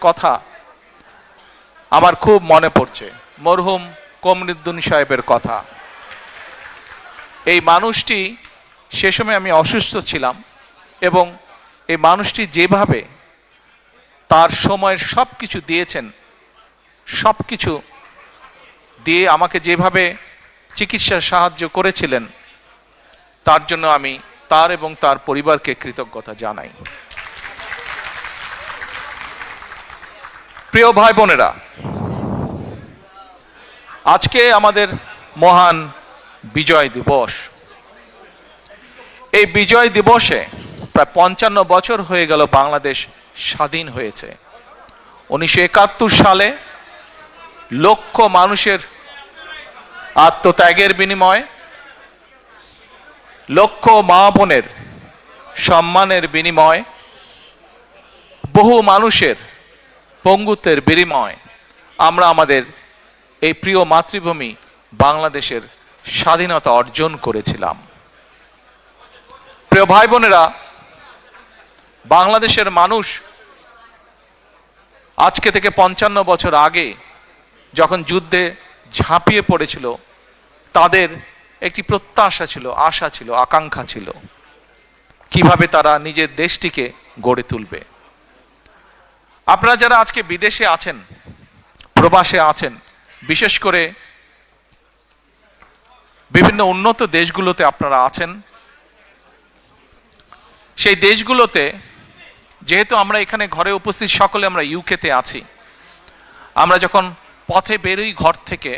কথা আমার খুব মনে পড়ছে, মরহুম কমরুদ্দিন সাহেবের কথা। এই মানুষটি, সে সময় আমি অসুস্থ ছিলাম, এবং এই মানুষটি যেভাবে তার সময়ের সব কিছু দিয়েছেন, সব কিছু দিয়ে আমাকে যেভাবে চিকিৎসার সাহায্য করেছিলেন, তার জন্য আমি তার এবং তার পরিবারকে কৃতজ্ঞতা জানাই। প্রিয় ভাই বোনেরা, আজকে আমাদের মহান বিজয় দিবস। এই বিজয় দিবসে প্রায় 55 বছর হয়ে গেল বাংলাদেশ স্বাধীন হয়েছে। 1971 সালে লক্ষ মানুষের আত্মত্যাগের বিনিময়ে, লক্ষ মা বোনের সম্মানের বিনিময়ে, বহু মানুষের পঙ্গুত্বের বিনিময়ে আমরা আমাদের এই প্রিয় মাতৃভূমি বাংলাদেশের স্বাধীনতা অর্জন করেছিলাম। প্রিয় ভাই বোনেরা, বাংলাদেশের মানুষ আজকে থেকে 55 বছর আগে যখন যুদ্ধে ঝাঁপিয়ে পড়েছিল, তাদের একটি প্রত্যাশা ছিল, আশা ছিল, আকাঙ্ক্ষা ছিল কিভাবে তারা নিজের দেশটিকে গড়ে তুলবে। আপনারা যারা আজকে বিদেশে আছেন, প্রবাসে আছেন, বিশেষ করে বিভিন্ন উন্নত দেশগুলোতে আপনারা আছেন, সেই দেশগুলোতে যেহেতু আমরা এখানে ঘরে উপস্থিত সকলে আমরা ইউকেতে আছি, আমরা যখন পথে বেরোই ঘর থেকে,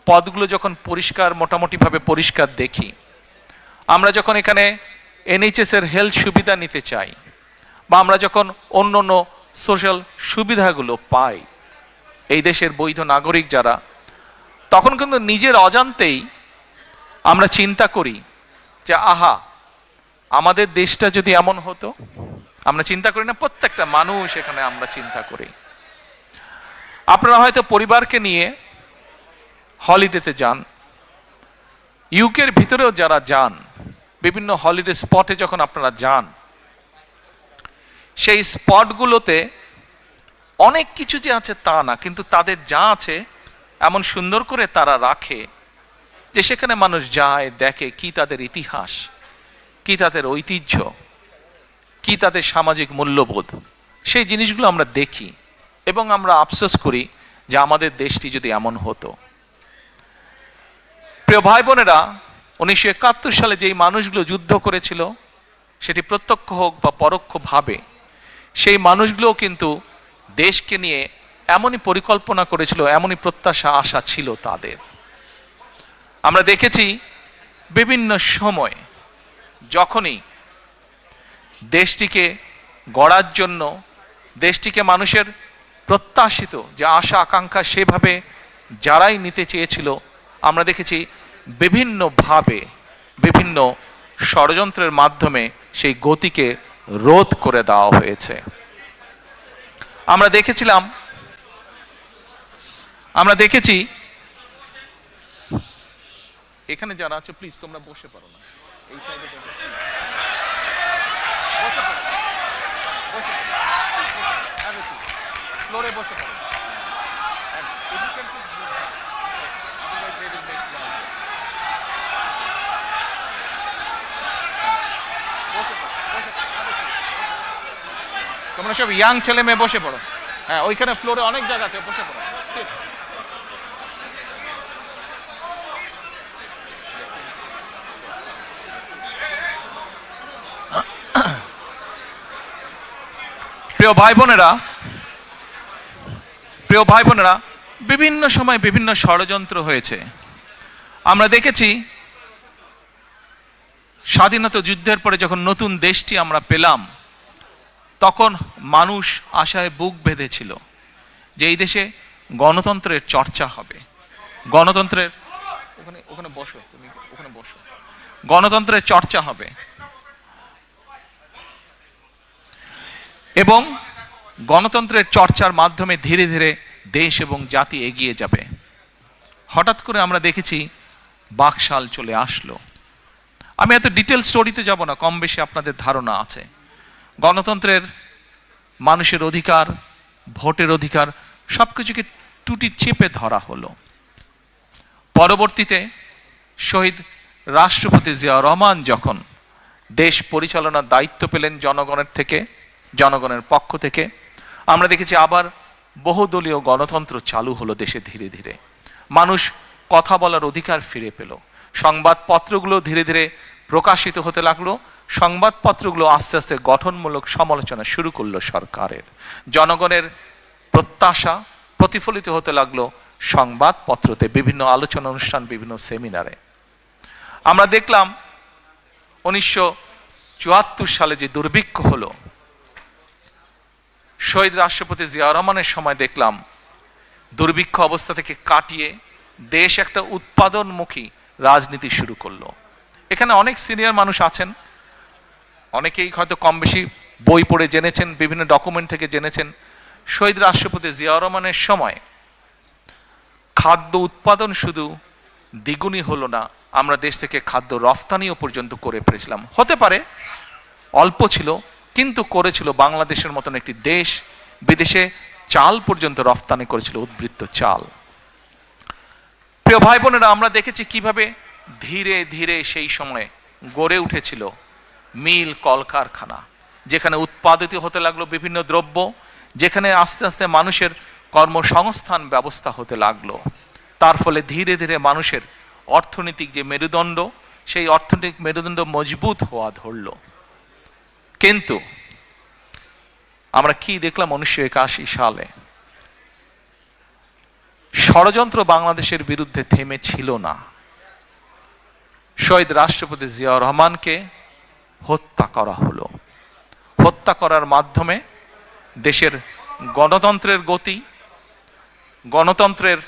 পথগুলো যখন পরিষ্কার, মোটামুটিভাবে পরিষ্কার দেখি, আমরা যখন এখানে NHS এর হেলথ সুবিধা নিতে চাই, বা আমরা যখন অন্য অন্য সোশ্যাল সুবিধাগুলো পাই এই দেশের বৈধ নাগরিক যারা, তখন কিন্তু নিজের অজান্তেই আমরা চিন্তা করি যে আহা, আমাদের দেশটা যদি এমন হতো। আমরা চিন্তা করি না? প্রত্যেকটা মানুষ এখানে আমরা চিন্তা করি। আপনারা হয়তো পরিবারকে নিয়ে হলিডেতে যান, ইউকের ভিতরেও যারা যান, বিভিন্ন হলিডে স্পটে যখন আপনারা যান, সেই স্পটগুলোতে অনেক কিছু যে আছে তা না, কিন্তু তাদের যা আছে এমন সুন্দর করে তারা রাখে যে সেখানে মানুষ যায়, দেখে কি তাদের ইতিহাস, কি তাদের ঐতিহ্য, কি তাদের সামাজিক মূল্যবোধ। সেই জিনিসগুলো আমরা দেখি এবং আমরা আফসোস করি যে আমাদের দেশটি যদি এমন হতো। প্রিয় ভাই বোনেরা, 1971 সালে যেই মানুষগুলো যুদ্ধ করেছিল, সেটি প্রত্যক্ষ হোক বা পরোক্ষভাবে, সেই মানুষগুলো কিন্তু দেশকে নিয়ে এমনই পরিকল্পনা করেছিল, এমনই প্রত্যাশা, আশা ছিল তাদের। আমরা দেখেছি বিভিন্ন সময় যখনই দেশটিকে গড়ার জন্য, দেশটিকে মানুষের প্রত্যাশিত যে আশা আকাঙ্ক্ষা সেভাবে যারাই নিতে চেয়েছিল, আমরা দেখেছি বিভিন্নভাবে, বিভিন্ন ষড়যন্ত্রের মাধ্যমে সেই গতিকে রোধ করে দেওয়া হয়েছে। আমরা দেখেছি এখানে যারা আছে, প্লিজ তোমরা বসে পারো না, এই সাইডে ফ্লোরে বসে পারো। তোমরা সব ইয়াং ছেলে মেয়ে বসে পড়ো। হ্যাঁ, ওইখানে ফ্লোরে অনেক জায়গা আছে, বসে পড়ো। প্রিয় ভাই বোনেরা, বিভিন্ন সময় বিভিন্ন ষড়যন্ত্র হয়েছে। আমরা দেখেছি স্বাধীনতা যুদ্ধের পরে যখন নতুন দেশটি আমরা পেলাম, তখন মানুষ আশায় বুক বেঁধেছিল যে এই দেশে গণতন্ত্রের চর্চা হবে, গণতন্ত্রের ওখানে বসো, তুমি ওখানে বসো, গণতন্ত্রের চর্চা হবে এবং গণতন্ত্রের চর্চার মাধ্যমে ধীরে ধীরে দেশ এবং জাতি এগিয়ে যাবে। হঠাৎ করে আমরা দেখেছি বাকশাল চলে আসলো। আমি এত ডিটেল স্টোরিতে যাব না, কম বেশি আপনাদের ধারণা আছে। গণতন্ত্রের, মানুষের অধিকার, ভোটের অধিকার, সবকিছুকে টুটি চেপে ধরা হলো। পরবর্তীতে শহীদ রাষ্ট্রপতি জিয়াউর রহমান যখন দেশ পরিচালনার দায়িত্ব পেলেন জনগণের পক্ষ থেকে, আমরা দেখেছি আবার বহুদলীয় গণতন্ত্র চালু হলো দেশে ধীরে ধীরে। মানুষ কথা বলার অধিকার ফিরে পেল। সংবাদপত্রগুলো ধীরে ধীরে প্রকাশিত হতে লাগলো। সংবাদপত্রগুলো আস্তে আস্তে গঠনমূলক সমালোচনা শুরু করলো সরকারের। জনগণের প্রত্যাশা প্রতিফলিত হতে লাগলো সংবাদপত্রতে, বিভিন্ন আলোচনা অনুষ্ঠান, বিভিন্ন সেমিনারে। আমরা দেখলাম 1974 সালে যে দুর্ভিক্ষ হলো, শহীদ রাষ্ট্রপতি জিয়াউর রহমানের সময় দেখলাম দুর্ভিক্ষ অবস্থা থেকে কাটিয়ে দেশ একটা উৎপাদনমুখী রাজনীতি শুরু করলো। এখানে অনেক সিনিয়র মানুষ আছেন, অনেকেই হয়তো কম বেশি বই পড়ে জেনেছেন, বিভিন্ন ডকুমেন্ট থেকে জেনেছেন, শহীদ রাষ্ট্রপতি জিয়াউর রহমানের সময় খাদ্য উৎপাদন শুধু দ্বিগুণই হলো না, আমরা দেশ থেকে খাদ্য রফতানিও পর্যন্ত করে পেরেছিলাম। হতে পারে অল্প ছিল, কিন্তু করেছিল। বাংলাদেশের মতন একটি দেশ বিদেশে চাল পর্যন্ত রফতানি করেছিল, উদ্বৃত্ত চাল। প্রিয় ভাই বোনেরা, আমরা দেখেছি কিভাবে ধীরে ধীরে সেই সময় গড়ে উঠেছিল মিল, কলকারখানা, যেখানে উৎপাদিত হতে লাগলো বিভিন্ন দ্রব্য, যেখানে আস্তে আস্তে মানুষের কর্মসংস্থান ব্যবস্থা হতে লাগলো। তার ফলে ধীরে ধীরে মানুষের অর্থনৈতিক যে মেরুদণ্ড, সেই অর্থনৈতিক মেরুদণ্ড মজবুত হওয়া ধরল। কিন্তু আমরা কি দেখলাম 1981 সালে? ষড়যন্ত্র বাংলাদেশের বিরুদ্ধে থেমে ছিল না। শহীদ রাষ্ট্রপতি জিয়াউর রহমানকে হত্যা করা হলো। হত্যা করার মাধ্যমে দেশের গণতন্ত্রের গতি, গণতন্ত্রের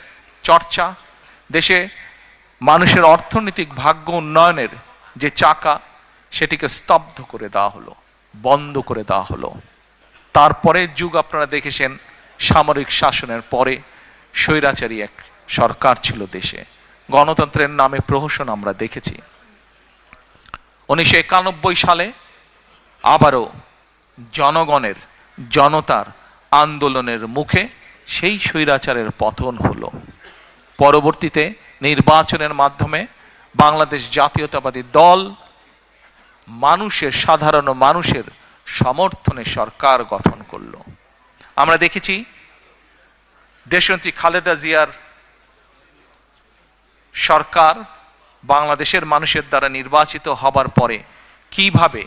চর্চা, দেশে মানুষের অর্থনৈতিক ভাগ্য উন্নয়নের যে চাকা, সেটিকে স্তব্ধ করে দেওয়া হলো, বন্ধ করে দেওয়া হলো। তারপরে যুগ আপনারা দেখেছেন, সামরিক শাসনের পরে স্বৈরাচারী এক সরকার ছিল দেশে। গণতন্ত্রের নামে প্রহসন আমরা দেখেছি। 1991 সালে আবারও জনতার আন্দোলনের মুখে সেই স্বৈরাচারের পতন হলো। পরবর্তীতে নির্বাচনের মাধ্যমে বাংলাদেশ জাতীয়তাবাদী দল সাধারণ মানুষের সমর্থনে সরকার গঠন করলো। আমরা দেখেছি দেশনেত্রী খালেদা জিয়ার সরকার বাংলাদেশের মানুষের দ্বারা নির্বাচিত হবার পরে কিভাবে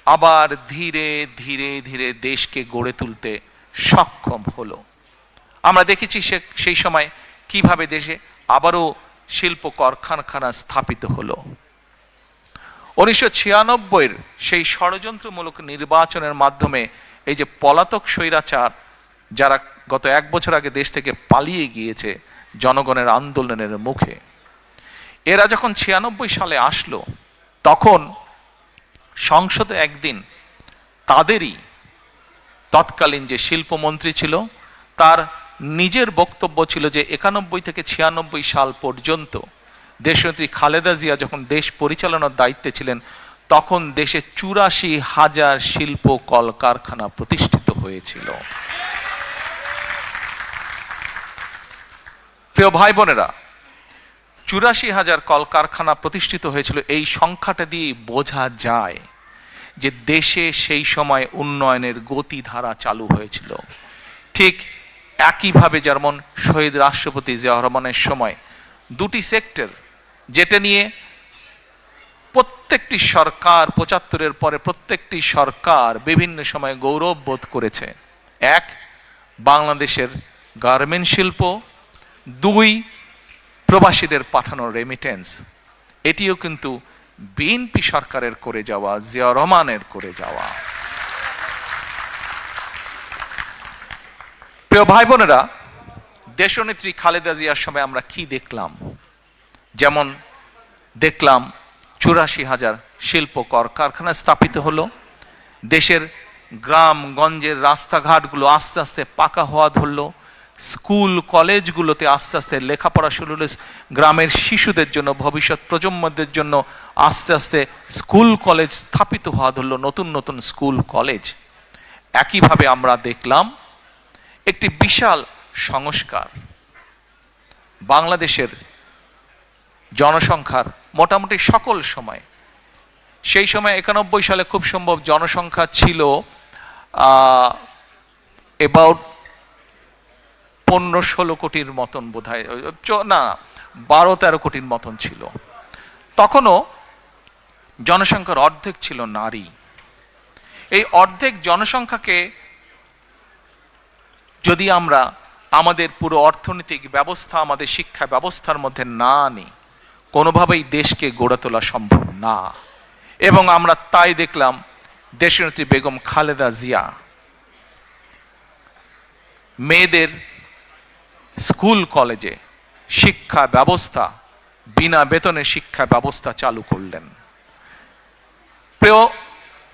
আবার ধীরে ধীরে ধীরে দেশকে গড়ে তুলতে সক্ষম হলো। আমরা দেখেছি সেই সময় কিভাবে দেশে আবারও শিল্প কারখানা স্থাপিত হলো। 1996 সেই ষড়যন্ত্রমূলক নির্বাচনের মাধ্যমে এই যে পলাতক স্বৈরাচার, যারা গত 1 বছর আগে দেশ থেকে পালিয়ে গিয়েছে জনগণের আন্দোলনের মুখে, এরা যখন 96 সালে আসলো, তখন সংসদে একদিন তাদেরই তৎকালীন যে শিল্পমন্ত্রী ছিল, তার নিজের বক্তব্য ছিল যে 91 থেকে 96 সাল পর্যন্ত দেশনেত্রী খালেদা জিয়া যখন দেশ পরিচালনার দায়িত্বে ছিলেন, তখন দেশে 84,000 শিল্প কলকারখানা প্রতিষ্ঠিত হয়েছিল। প্রিয় ভাই বোনেরা, 84,000 কলকারখানা প্রতিষ্ঠিত হয়েছিল। এই সংখ্যাটা দিয়ে বোঝা যায় যে দেশে সেই সময় উন্নয়নের গতিধারা চালু হয়েছিল। ঠিক একইভাবে যেমন শহীদ রাষ্ট্রপতি জিয়াউর রহমানের সময় দুটি সেক্টর, যেটা নিয়ে প্রত্যেকটি সরকার 75-এর পরে প্রত্যেকটি সরকার বিভিন্ন সময় গৌরব বোধ করেছে। এক, বাংলাদেশের গার্মেন্ট শিল্প, দুই, প্রবাসীদের পাঠানো রেমিটেন্স। এটিও কিন্তু বিএনপি সরকারের করে যাওয়া, জিয়াউর রহমানের করে যাওয়া। প্রিয় ভাই বোনেরা, দেশনেত্রী খালেদা জিয়ার সময় আমরা কি দেখলাম? যেমন দেখলাম 84,000 শিল্প কারখানা স্থাপিত হলো। দেশের গ্রামগঞ্জের রাস্তাঘাটগুলো আস্তে আস্তে পাকা হওয়া ধরলো। স্কুল কলেজগুলোতে আস্তে আস্তে লেখাপড়া শুরু হলো। গ্রামের শিশুদের জন্য, ভবিষ্যৎ প্রজন্মদের জন্য আস্তে আস্তে স্কুল কলেজ স্থাপিত হওয়া ধরলো, নতুন নতুন স্কুল কলেজ। একইভাবে আমরা দেখলাম একটি বিশাল সংস্কার। বাংলাদেশের জনসংখ্যার মোটামুটি সকল সময়, সেই সময় 91 সালে খুব সম্ভব জনসংখ্যা ছিল অ্যাবাউট 15-16 কোটির মতন বোধহয়, না 12-13 কোটির মতন ছিল। তখনও জনসংখ্যার অর্ধেক ছিল নারী। এই অর্ধেক জনসংখ্যাকে যদি আমরা আমাদের পুরো অর্থনৈতিক ব্যবস্থা, আমাদের শিক্ষা ব্যবস্থার মধ্যে না আনি, কোনোভাবেই দেশকে গড়ে তোলা সম্ভব না। এবং আমরা তাই দেখলাম দেশনেত্রী বেগম খালেদা জিয়া মেয়েদের স্কুল কলেজে শিক্ষা ব্যবস্থা, বিনা বেতনে শিক্ষা ব্যবস্থা চালু করলেন। প্রিয়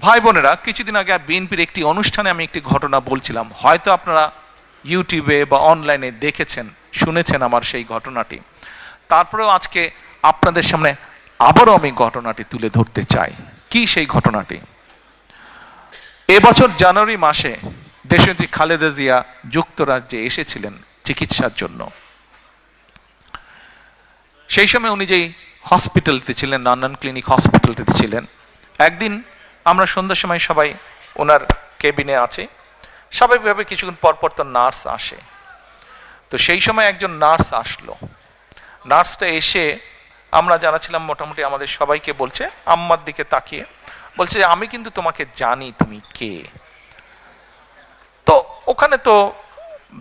ভাই বোনেরা, কিছুদিন আগে বিএনপির একটি অনুষ্ঠানে আমি একটি ঘটনা বলছিলাম, হয়তো আপনারা ইউটিউবে বা অনলাইনে দেখেছেন, শুনেছেন আমার সেই ঘটনাটি। তারপরেও আজকে আপনাদের সামনে আবারও আমি ঘটনাটি তুলে ধরতে চাই। কি সেই ঘটনাটি? এবছর জানুয়ারি মাসে দেশনেত্রী খালেদা জিয়া যুক্তরাজ্যে এসেছিলেন চিকিৎসার জন্য। সেই সময় উনি যেই হসপিটালতে ছিলেন, লন্ডন ক্লিনিক হসপিটালটিতে ছিলেন, একদিন আমরা সন্ধ্যার সময় সবাই ওনার কেবিনে আছি, স্বাভাবিকভাবে কিছুক্ষণ পরপর তো নার্স আসে। তো সেই সময় একজন নার্স আসলো। নার্সটা এসে আমরা যারা ছিলাম মোটামুটি আমাদের সবাইকে বলছে, আম্মার দিকে তাকিয়ে বলছে, আমি কিন্তু তোমাকে জানি, তুমি কে। তো ওখানে তো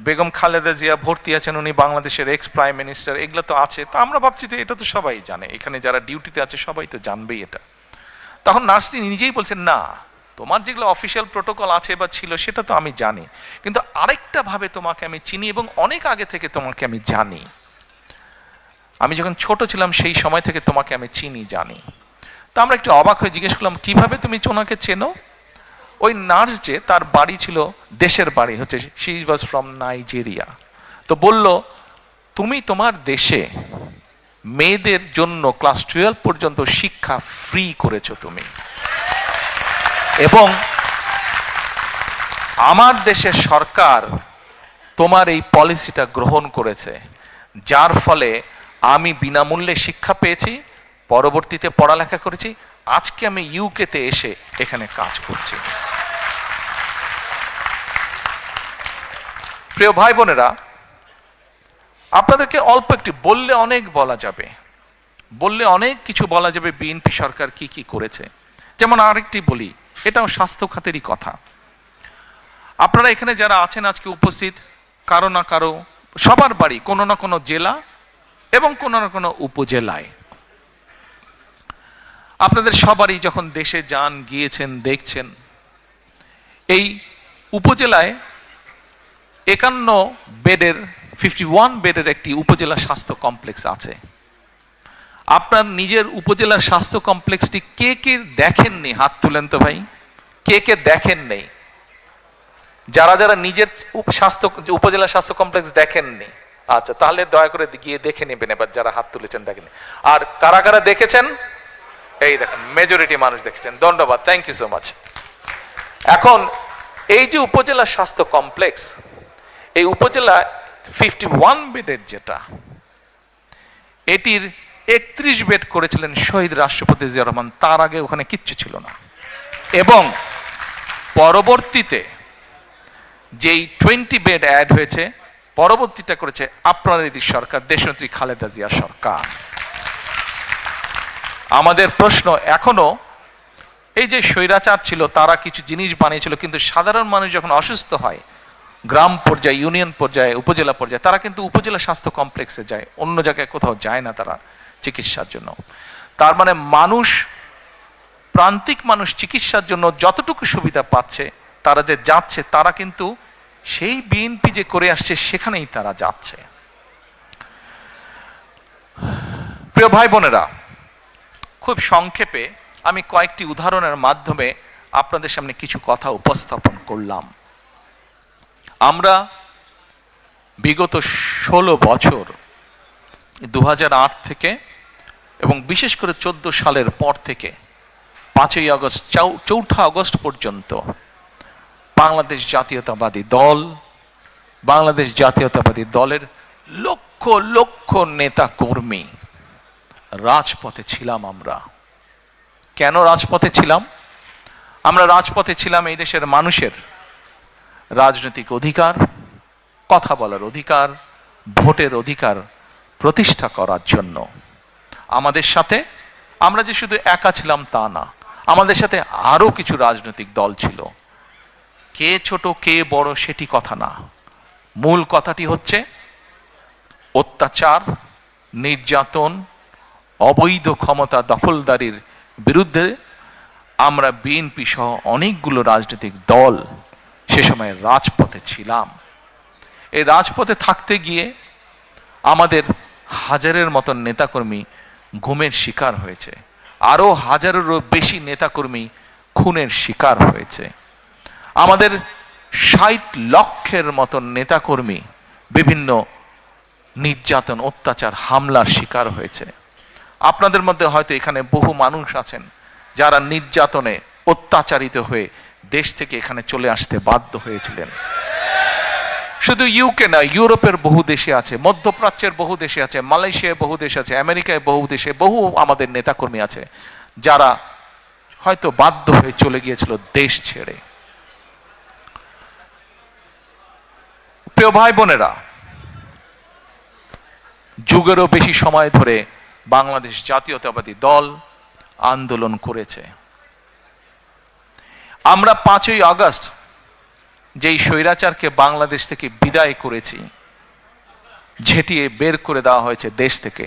বেগম খালেদা জিয়া ভর্তি আছেন, উনি বাংলাদেশের এক্স প্রাইম মিনিস্টার, এগুলো তো আছে। তো আমরা ভাবছি যে এটা তো সবাই জানে, এখানে যারা ডিউটিতে আছে সবাই তো জানবেই এটা। তখন নার্সটি নিজেই বলছেন, না, তোমার যেগুলো অফিসিয়াল প্রোটোকল আছে বা ছিল সেটা তো আমি জানি, কিন্তু আরেকটা ভাবে তোমাকে আমি চিনি এবং অনেক আগে থেকে তোমাকে আমি জানি। আমি যখন ছোট ছিলাম সেই সময় থেকে তোমাকে আমি চিনি, জানি। তো আমরা একটু অবাক হয়ে জিজ্ঞেস করলাম, কিভাবে তুমি ওনাকে চেনো? ওই নার্স যে, তার বাড়ি ছিল, দেশের বাড়ি হচ্ছে, শি ওয়াজ ফ্রম নাইজেরিয়া। তো বলল, তুমি তোমার দেশে মেয়েদের জন্য ক্লাস 12 পর্যন্ত শিক্ষা ফ্রি করেছো তুমি, এবং আমার দেশের সরকার তোমার এই পলিসিটা গ্রহণ করেছে, যার ফলে আমি বিনামূল্যে শিক্ষা পেয়েছি, পরবর্তীতে পড়ালেখা করেছি, আজকে আমি ইউকেতে এসে এখানে কাজ করছি। প্রিয় ভাই বোনেরা, আপনাদেরকে অল্প একটি বললে অনেক বলা যাবে, বললে অনেক কিছু বলা যাবে বিএনপি সরকার কি কি করেছে। যেমন আরেকটি বলি, এটাও স্বাস্থ্য খাতেরই কথা। আপনারা এখানে যারা আছেন আজকে উপস্থিত, কারো না কারো, সবার বাড়ি কোনো না কোনো জেলা এবং কোনো না কোনো উপজেলায়। আপনাদের সবারই যখন দেশে যান, গিয়েছেন, দেখছেন, এই উপজেলায় 51 বেডের একটি উপজেলা স্বাস্থ্য কমপ্লেক্স আছে। আপনার নিজের উপজেলার স্বাস্থ্য কমপ্লেক্সটি কে কে দেখেননি? হাত তুলেন তো ভাই, কে কে দেখেননি? যারা যারা নিজের উপজেলা স্বাস্থ্য কমপ্লেক্স দেখেননি, আচ্ছা, তাহলে দয়া করে গিয়ে দেখে নেবেন এবার, যারা হাত তুলেছেন দেখেননি। আর কারা কারা দেখেছেন? এই দেখেন, মেজরিটি মানুষ দেখেছেন, ধন্যবাদ, থ্যাংক ইউ সো মাচ। এখন এই যে উপজেলা স্বাস্থ্য কমপ্লেক্স, এই উপজেলা 51 বেডের যেটা, এটির 31 বেড করেছিলেন শহীদ রাষ্ট্রপতি জিয়া রহমান, তার আগে ওখানে কিচ্ছু ছিল না। এবং পরবর্তীতে যেই 20 বেড অ্যাড হয়েছে, পরবর্তীটা করেছে আপনাদের সরকার, দেশনেত্রী খালেদা জিয়া সরকার। আমাদের প্রশ্ন এখনো, এই যে স্বৈরাচার ছিল তারা কিছু জিনিস বানিয়েছিল, কিন্তু সাধারণ মানুষ যখন অসুস্থ হয়, গ্রাম পর্যায়ে, ইউনিয়ন পর্যায়ে, উপজেলা পর্যায়ে, তারা কিন্তু উপজেলা স্বাস্থ্য কমপ্লেক্সে যায়, অন্য জায়গায় কোথাও যায় না তারা চিকিৎসার জন্য। তার মানে মানুষ, প্রান্তিক মানুষ চিকিৎসার জন্য যতটুকু সুবিধা পাচ্ছে, তারা যে যাচ্ছে, তারা কিন্তু সেই বিএনপি যে করে আসছে সেখানেই তারা যাচ্ছে। প্রিয় ভাই বোনেরা, খুব সংক্ষেপে আমি কয়েকটি উদাহরণের মাধ্যমে আপনাদের সামনে কিছু কথা উপস্থাপন করলাম। আমরা বিগত 16 বছর, 2008 থেকে এবং বিশেষ করে 14 সালের পর থেকে 5ই আগস্ট, 4 আগস্ট পর্যন্ত বাংলাদেশ জাতীয়তাবাদী দল বাংলাদেশ জাতীয়তাবাদী দলের লক্ষ লক্ষ নেতা কর্মী রাজপথে ছিলাম। আমরা কেন রাজপথে ছিলাম? আমরা রাজপথে ছিলাম এই দেশের মানুষের রাজনৈতিক অধিকার, কথা বলার অধিকার, ভোটের অধিকার প্রতিষ্ঠা করার জন্য। আমাদের সাথে আমরা যে শুধু একা ছিলাম তা না, আমাদের সাথে আরো কিছু রাজনৈতিক দল ছিল। কে ছোট কে বড় সেটি কথা না, মূল কথাটি হচ্ছে অত্যাচার, নির্যাতন, অবৈধ ক্ষমতা দখলদারির বিরুদ্ধে আমরা বিএনপি সহ অনেকগুলো রাজনৈতিক দল সে সময় রাজপথে ছিলাম। এই রাজপথে থাকতে গিয়ে আমাদের হাজারের মতন নেতাকর্মী গুমের শিকার হয়েছে, আরো হাজারেরও বেশি নেতাকর্মী খুনের শিকার হয়েছে। আমাদের ৬০ লক্ষের মতন নেতাকর্মী বিভিন্ন নির্যাতন, অত্যাচার, হামলার শিকার হয়েছে। আপনাদের মধ্যে হয়তো এখানে বহু মানুষ আছেন যারা নির্যাতনে অত্যাচারিত হয়ে দেশ থেকে এখানে চলে আসতে বাধ্য হয়েছিলেন। শুধু ইউকে না, ইউরোপের বহু দেশে আছে, মধ্যপ্রাচ্যের বহু দেশে আছে, মালয়েশিয়ায় বহু দেশ আছে, আমেরিকায় বহু দেশে বহু আমাদের নেতাকর্মী আছে যারা হয়তো বাধ্য হয়ে চলে গিয়েছিল দেশ ছেড়ে। প্রিয় ভাই বোনেরা, যুগেরও বেশি সময় ধরে বাংলাদেশ জাতীয়তাবাদী দল আন্দোলন করেছে। আমরা ৫ই আগস্ট যেই স্বৈরাচারকে বাংলাদেশ থেকে বিদায় করেছি, ঝেঁটিয়ে বের করে দেওয়া হয়েছে দেশ থেকে,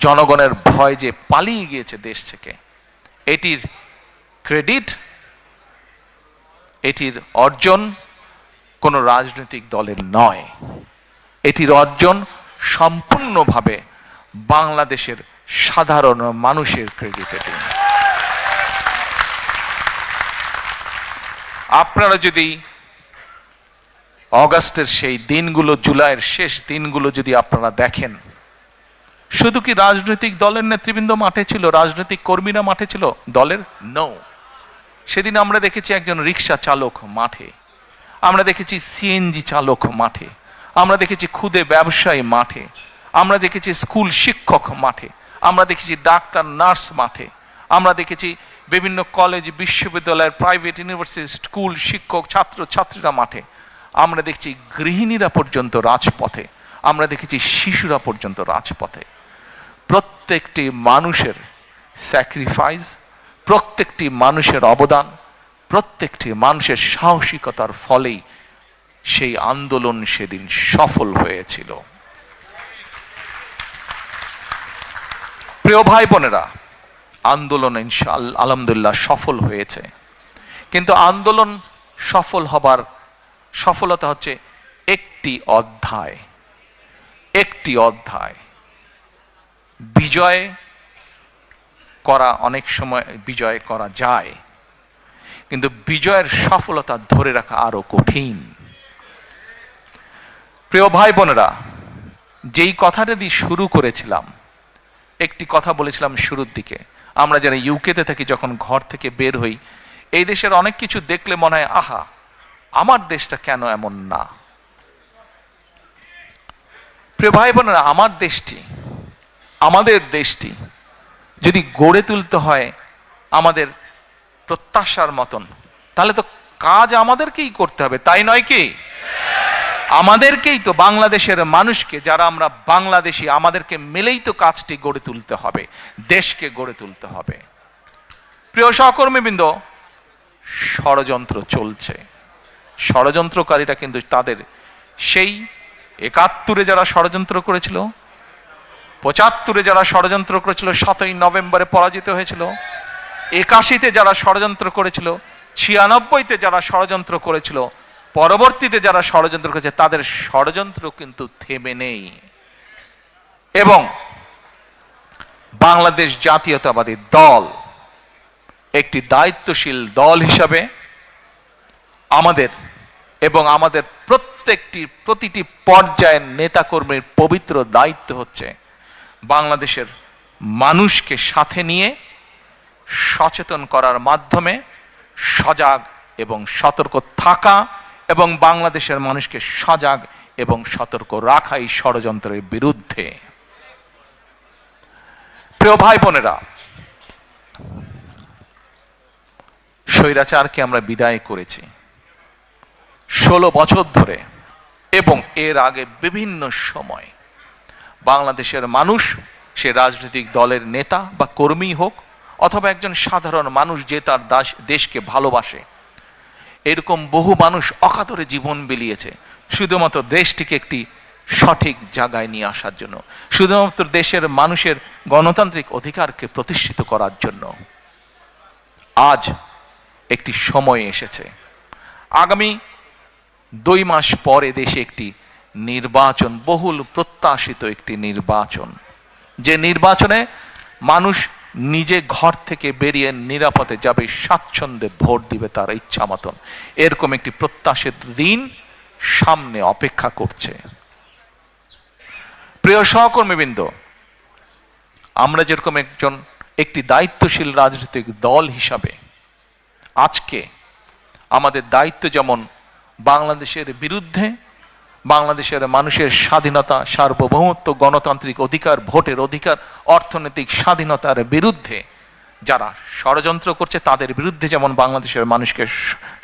জনগণের ভয় যে পালিয়ে গিয়েছে দেশ থেকে, এটির ক্রেডিট, এটির অর্জন কোনো রাজনৈতিক দলের নয়। এটির অর্জন সম্পূর্ণভাবে বাংলাদেশের সাধারণ মানুষের ক্রেডিট। এটি আপনারা যদি অগাস্টের সেই দিনগুলো, জুলাইয়ের শেষ দিনগুলো যদি আপনারা দেখেন, শুধু কি রাজনৈতিক দলের নেতৃবৃন্দ মাঠে ছিল, রাজনৈতিক কর্মীরা মাঠে ছিল দলের? নো। সেদিন আমরা দেখেছি একজন রিক্সা চালক মাঠে, আমরা দেখেছি সিএনজি চালক মাঠে, আমরা দেখেছি ক্ষুদে ব্যবসায়ী মাঠে, আমরা দেখেছি স্কুল শিক্ষক মাঠে, আমরা দেখেছি ডাক্তার নার্স মাঠে, আমরা দেখেছি বিভিন্ন কলেজ, বিশ্ববিদ্যালয়ের, প্রাইভেট ইউনিভার্সিটি, স্কুল শিক্ষক, ছাত্র ছাত্রীরা মাঠে, আমরা দেখছি গৃহিণীরা পর্যন্ত রাজপথে, আমরা দেখেছি শিশুরা পর্যন্ত রাজপথে। প্রত্যেকটি মানুষের স্যাক্রিফাইস, প্রত্যেকটি মানুষের অবদান, প্রত্যেকটি মানুষের সাহসিকতার ফলেই সেই আন্দোলন সেদিন সফল হয়েছিল। প্রিয় ভাই বোনেরা, আন্দোলন ইনশাআল্লাহ আলহামদুলিল্লাহ সফল হয়েছে, কিন্তু আন্দোলন সফল হবার সফলতা হচ্ছে একটি অধ্যায়। একটি অধ্যায়। বিজয় করা অনেক সময় বিজয় করা যায়, কিন্তু বিজয়ের সফলতা ধরে রাখা আরো কঠিন। প্রিয় ভাই বোনেরা, যেই কথাটা দিয়ে শুরু করেছিলাম, একটি কথা বলেছিলাম শুরুর দিকে, আমরা যারা ইউকেতে থাকি যখন ঘর থেকে বের হই, এই দেশের অনেক কিছু দেখলে মনে হয় আহা, আমার দেশটা কেন এমন না। প্রিয় ভাই বোনেরা, আমার দেশটি, আমাদের দেশটি যদি গড়ে তুলতে হয় আমাদের প্রত্যাশার মতন, তাহলে তো কাজ আমাদেরকেই করতে হবে, তাই নয় কি? আমাদেরকেই তো, বাংলাদেশের মানুষকে যারা আমরা বাংলাদেশি, আমাদেরকে মিলেই তো কাজটি গড়ে তুলতে হবে, দেশকে গড়ে তুলতে হবে। প্রিয় সহকর্মীবৃন্দ, ষড়যন্ত্র চলছে। ষড়যন্ত্রকারীরা কিন্তু তাদের সেই ৭১-এ যারা ষড়যন্ত্র করেছিল, ৭৫-এ যারা ষড়যন্ত্র করেছিল, ৭ই নভেম্বরে পরাজিত হয়েছিল, ৮১-তে যারা ষড়যন্ত্র করেছিল, ৯৬-তে যারা ষড়যন্ত্র করেছিল, পরবর্তীতে যারা ষড়যন্ত্র করেছে, তাদের ষড়যন্ত্র কিন্তু থেমে নেই। এবং বাংলাদেশ জাতীয়তাবাদী দল একটি দায়িত্বশীল দল হিসাবে আমাদের এবং আমাদের প্রতিটি পর্যায়ের নেতাকর্মীর পবিত্র দায়িত্ব হচ্ছে বাংলাদেশের মানুষকে সাথে নিয়ে সচেতন করার মাধ্যমে সজাগ এবং সতর্ক থাকা এবং বাংলাদেশের মানুষকে সজাগ এবং সতর্ক রাখাই ষড়যন্ত্রের বিরুদ্ধে। প্রিয় ভাই বোনেরা, স্বৈরাচারকে আমরা বিদায় করেছি 16 বছর ধরে, এবং এর আগে বিভিন্ন সময় বাংলাদেশের মানুষ, সে রাজনৈতিক দলের নেতা বা কর্মী হোক অথবা একজন সাধারণ মানুষ যে তার দেশকে ভালোবাসে, এরকম বহু মানুষ অকাতরে জীবন বিলিয়েছে শুধুমাত্র দেশটিকে একটি সঠিক জায়গায় নিয়ে আসার জন্য, শুধুমাত্র দেশের মানুষের গণতান্ত্রিক অধিকারকে প্রতিষ্ঠিত করার জন্য। আজ একটি সময় এসেছে, আগামী 2 মাস পরে দেশে একটি নির্বাচন, বহুল প্রত্যাশিত একটি নির্বাচন, যে নির্বাচনে মানুষ নিজে ঘর থেকে বেরিয়ে নিরাপদে যাবে, স্বাচ্ছন্দ্যে ভোট দিবে তার ইচ্ছা মতন। এরকম একটি প্রত্যাশিত দিন সামনে অপেক্ষা করছে। প্রিয় সহকর্মীবৃন্দ, আমরা যেরকম একটি দায়িত্বশীল রাজনৈতিক দল হিসাবে আজকে আমাদের দায়িত্ব যেমন বাংলাদেশের বিরুদ্ধে, বাংলাদেশের মানুষের স্বাধীনতা, সার্বভৌমত্ব, গণতান্ত্রিক অধিকার, ভোটের অধিকার, অর্থনৈতিক স্বাধীনতার বিরুদ্ধে যারা ষড়যন্ত্র করছে তাদের বিরুদ্ধে যেমন বাংলাদেশের মানুষকে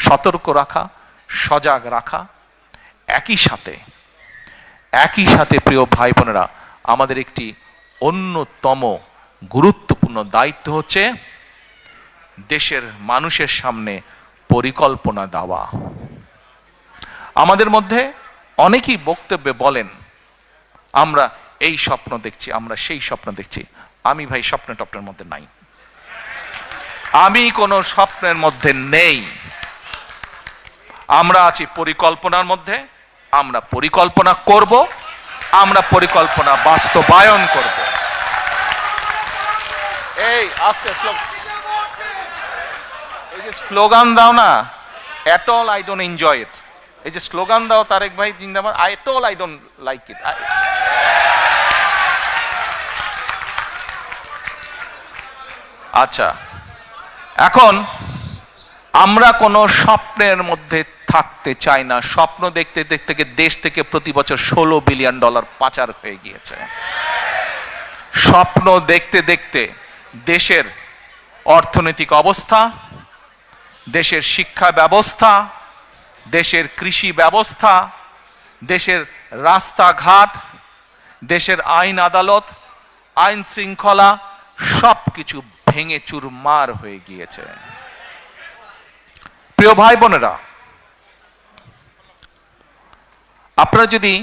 সতর্ক রাখা, সজাগ রাখা, একই সাথে প্রিয় ভাই বোনেরা, আমাদের একটি অন্যতম গুরুত্বপূর্ণ দায়িত্ব হচ্ছে দেশের মানুষের সামনে পরিকল্পনা দেওয়া। আমাদের মধ্যে অনেকেই বক্তব্যে বলেন আমরা এই স্বপ্ন দেখছি, আমরা সেই স্বপ্ন দেখছি। আমি ভাই স্বপ্নের মধ্যে নাই, আমি কোনো স্বপ্নের মধ্যে নেই। আমরা আছি পরিকল্পনার মধ্যে। আমরা পরিকল্পনা করব, আমরা পরিকল্পনা বাস্তবায়ন করব। এই আজকে এই যে স্লোগান দাও না, at all I don't enjoy it. এই যে স্লোগান দাও তারেক ভাই জিন্দাবাদ, at all I don't like it. আচ্ছা, এখন আমরা কোনো স্বপ্নের মধ্যে থাকতে চাই না। স্বপ্ন দেখতে দেখতে দেশ থেকে প্রতি বছর $16 বিলিয়ন পাচার হয়ে গিয়েছে। স্বপ্ন দেখতে দেখতে দেশের অর্থনৈতিক অবস্থা, দেশের শিক্ষা ব্যবস্থা, দেশের কৃষি ব্যবস্থা, দেশের রাস্তাঘাট, দেশের আইন আদালত, আইন শৃঙ্খলা সবকিছু ভেঙে চুরমার হয়ে গিয়েছে। প্রিয় ভাই বোনেরা, আপনারা যদি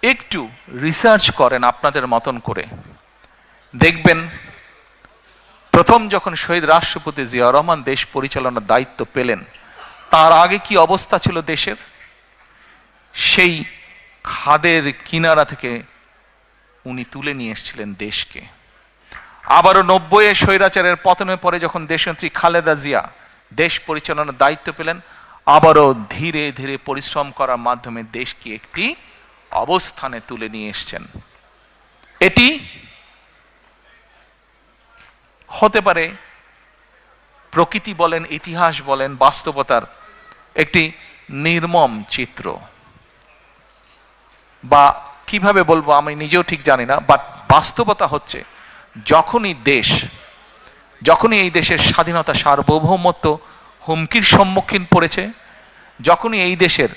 একটু রিসার্চ করেন আপনাদের মতন করে, দেখবেন প্রথম যখন শহীদ রাষ্ট্রপতি জিয়াউর রহমান দেশ পরিচালনার দায়িত্ব পেলেন, তার আগে কি অবস্থা ছিল দেশের, সেই খাদের কিনারা থেকে উনি তুলে নিয়ে এসেছিলেন দেশকে। আবারও 90-এ স্বৈরাচারের পতনের পরে যখন দেশনেত্রী খালেদা জিয়া দেশ পরিচালনার দায়িত্ব পেলেন, আবারও ধীরে ধীরে পরিশ্রম করার মাধ্যমে দেশকে একটি অবস্থানে তুলে নিয়ে এসেছেন। এটি হতে পারে প্রকৃতি বলেন, ইতিহাস বলেন, বাস্তবতার একটি নির্মম চিত্র, বা কিভাবে বলবো আমি নিজেও ঠিক জানি না। বাট বাস্তবতা হচ্ছে যখনই এই দেশের স্বাধীনতা, সার্বভৌমত্ব হুমকির সম্মুখীন পড়েছে, যখনই এই দেশের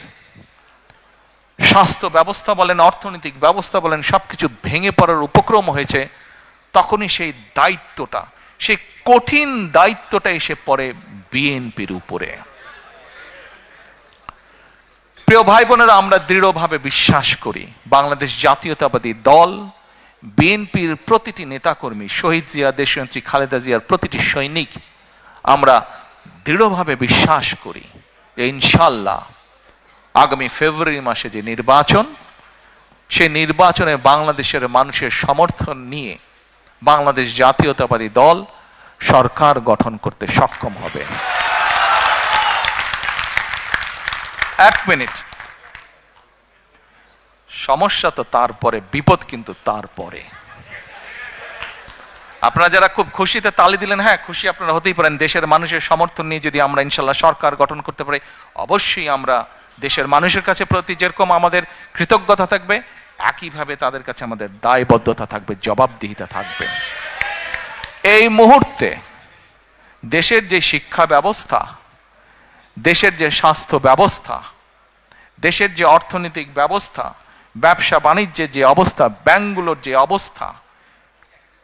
স্বাস্থ্য ব্যবস্থা বলেন, অর্থনৈতিক ব্যবস্থা বলেন, সবকিছু ভেঙে পড়ার উপক্রম হয়েছে, তখনই সেই দায়িত্বটা, সেই কঠিন দায়িত্বটা এসে পড়ে বিএনপির উপরে। প্রিয় ভাই বোনেরা, আমরা দৃঢ়ভাবে বিশ্বাস করি বাংলাদেশ জাতীয়তাবাদী দল, বিএনপির প্রতিটি নেতাকর্মী, শহীদ জিয়া, দেশনেত্রী খালেদা জিয়ার প্রতিটি সৈনিক, আমরা দৃঢ়ভাবে বিশ্বাস করি যে ইনশাল্লাহ আগামী ফেব্রুয়ারি মাসে যে নির্বাচন, সেই নির্বাচনে বাংলাদেশের মানুষের সমর্থন নিয়ে বাংলাদেশ জাতীয়তাবাদী দল সরকার গঠন করতে সক্ষম হবে। এক মিনিট, সমস্যা তো তারপরে, বিপদ কিন্তু তারপরে। আপনারা যারা খুব খুশিতে তালি দিলেন, হ্যাঁ খুশি আপনারা হতেই পারেন, দেশের মানুষের সমর্থন নিয়ে যদি আমরা ইনশাল্লাহ সরকার গঠন করতে পারি, অবশ্যই আমরা দেশের মানুষের কাছে প্রতি যেরকম আমাদের কৃতজ্ঞতা থাকবে, একইভাবে তাদের কাছে আমাদের দায়বদ্ধতা থাকবে, জবাবদিহিতা থাকবে। এই মুহূর্তে দেশের যে শিক্ষা ব্যবস্থা, দেশের যে স্বাস্থ্য ব্যবস্থা, দেশের যে অর্থনৈতিক ব্যবস্থা, ব্যবসা বাণিজ্যের যে অবস্থা, ব্যাংকগুলোর যে অবস্থা,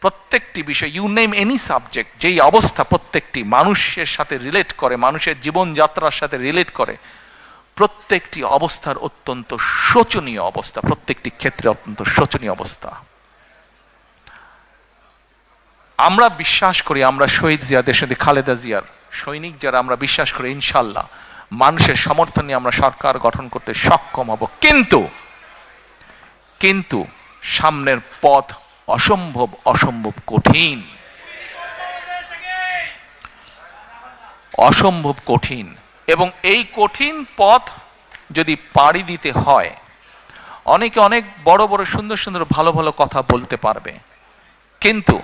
প্রত্যেকটি বিষয়, ইউ নেম এনি সাবজেক্ট, যেই অবস্থা প্রত্যেকটি মানুষের সাথে রিলেট করে, মানুষের জীবনযাত্রার সাথে রিলেট করে, প্রত্যেকটি অবস্থার অত্যন্ত শোচনীয় অবস্থা, প্রত্যেকটি ক্ষেত্রে অত্যন্ত শোচনীয় অবস্থা। আমরা বিশ্বাস করি, আমরা শহীদ জিয়া, দেশনেত্রী খালেদা জিয়ার সৈনিক যারা, আমরা বিশ্বাস করি ইনশাল্লাহ মানুষের সমর্থন নিয়ে আমরা সরকার গঠন করতে সক্ষম হব। কিন্তু সামনের পথ অসম্ভব অসম্ভব কঠিন, অসম্ভব কঠিন। এবং এই কঠিন পথ যদি পাড়ি দিতে হয়, অনেকে অনেক বড় বড় সুন্দর সুন্দর ভালো ভালো কথা বলতে পারবে, কিন্তু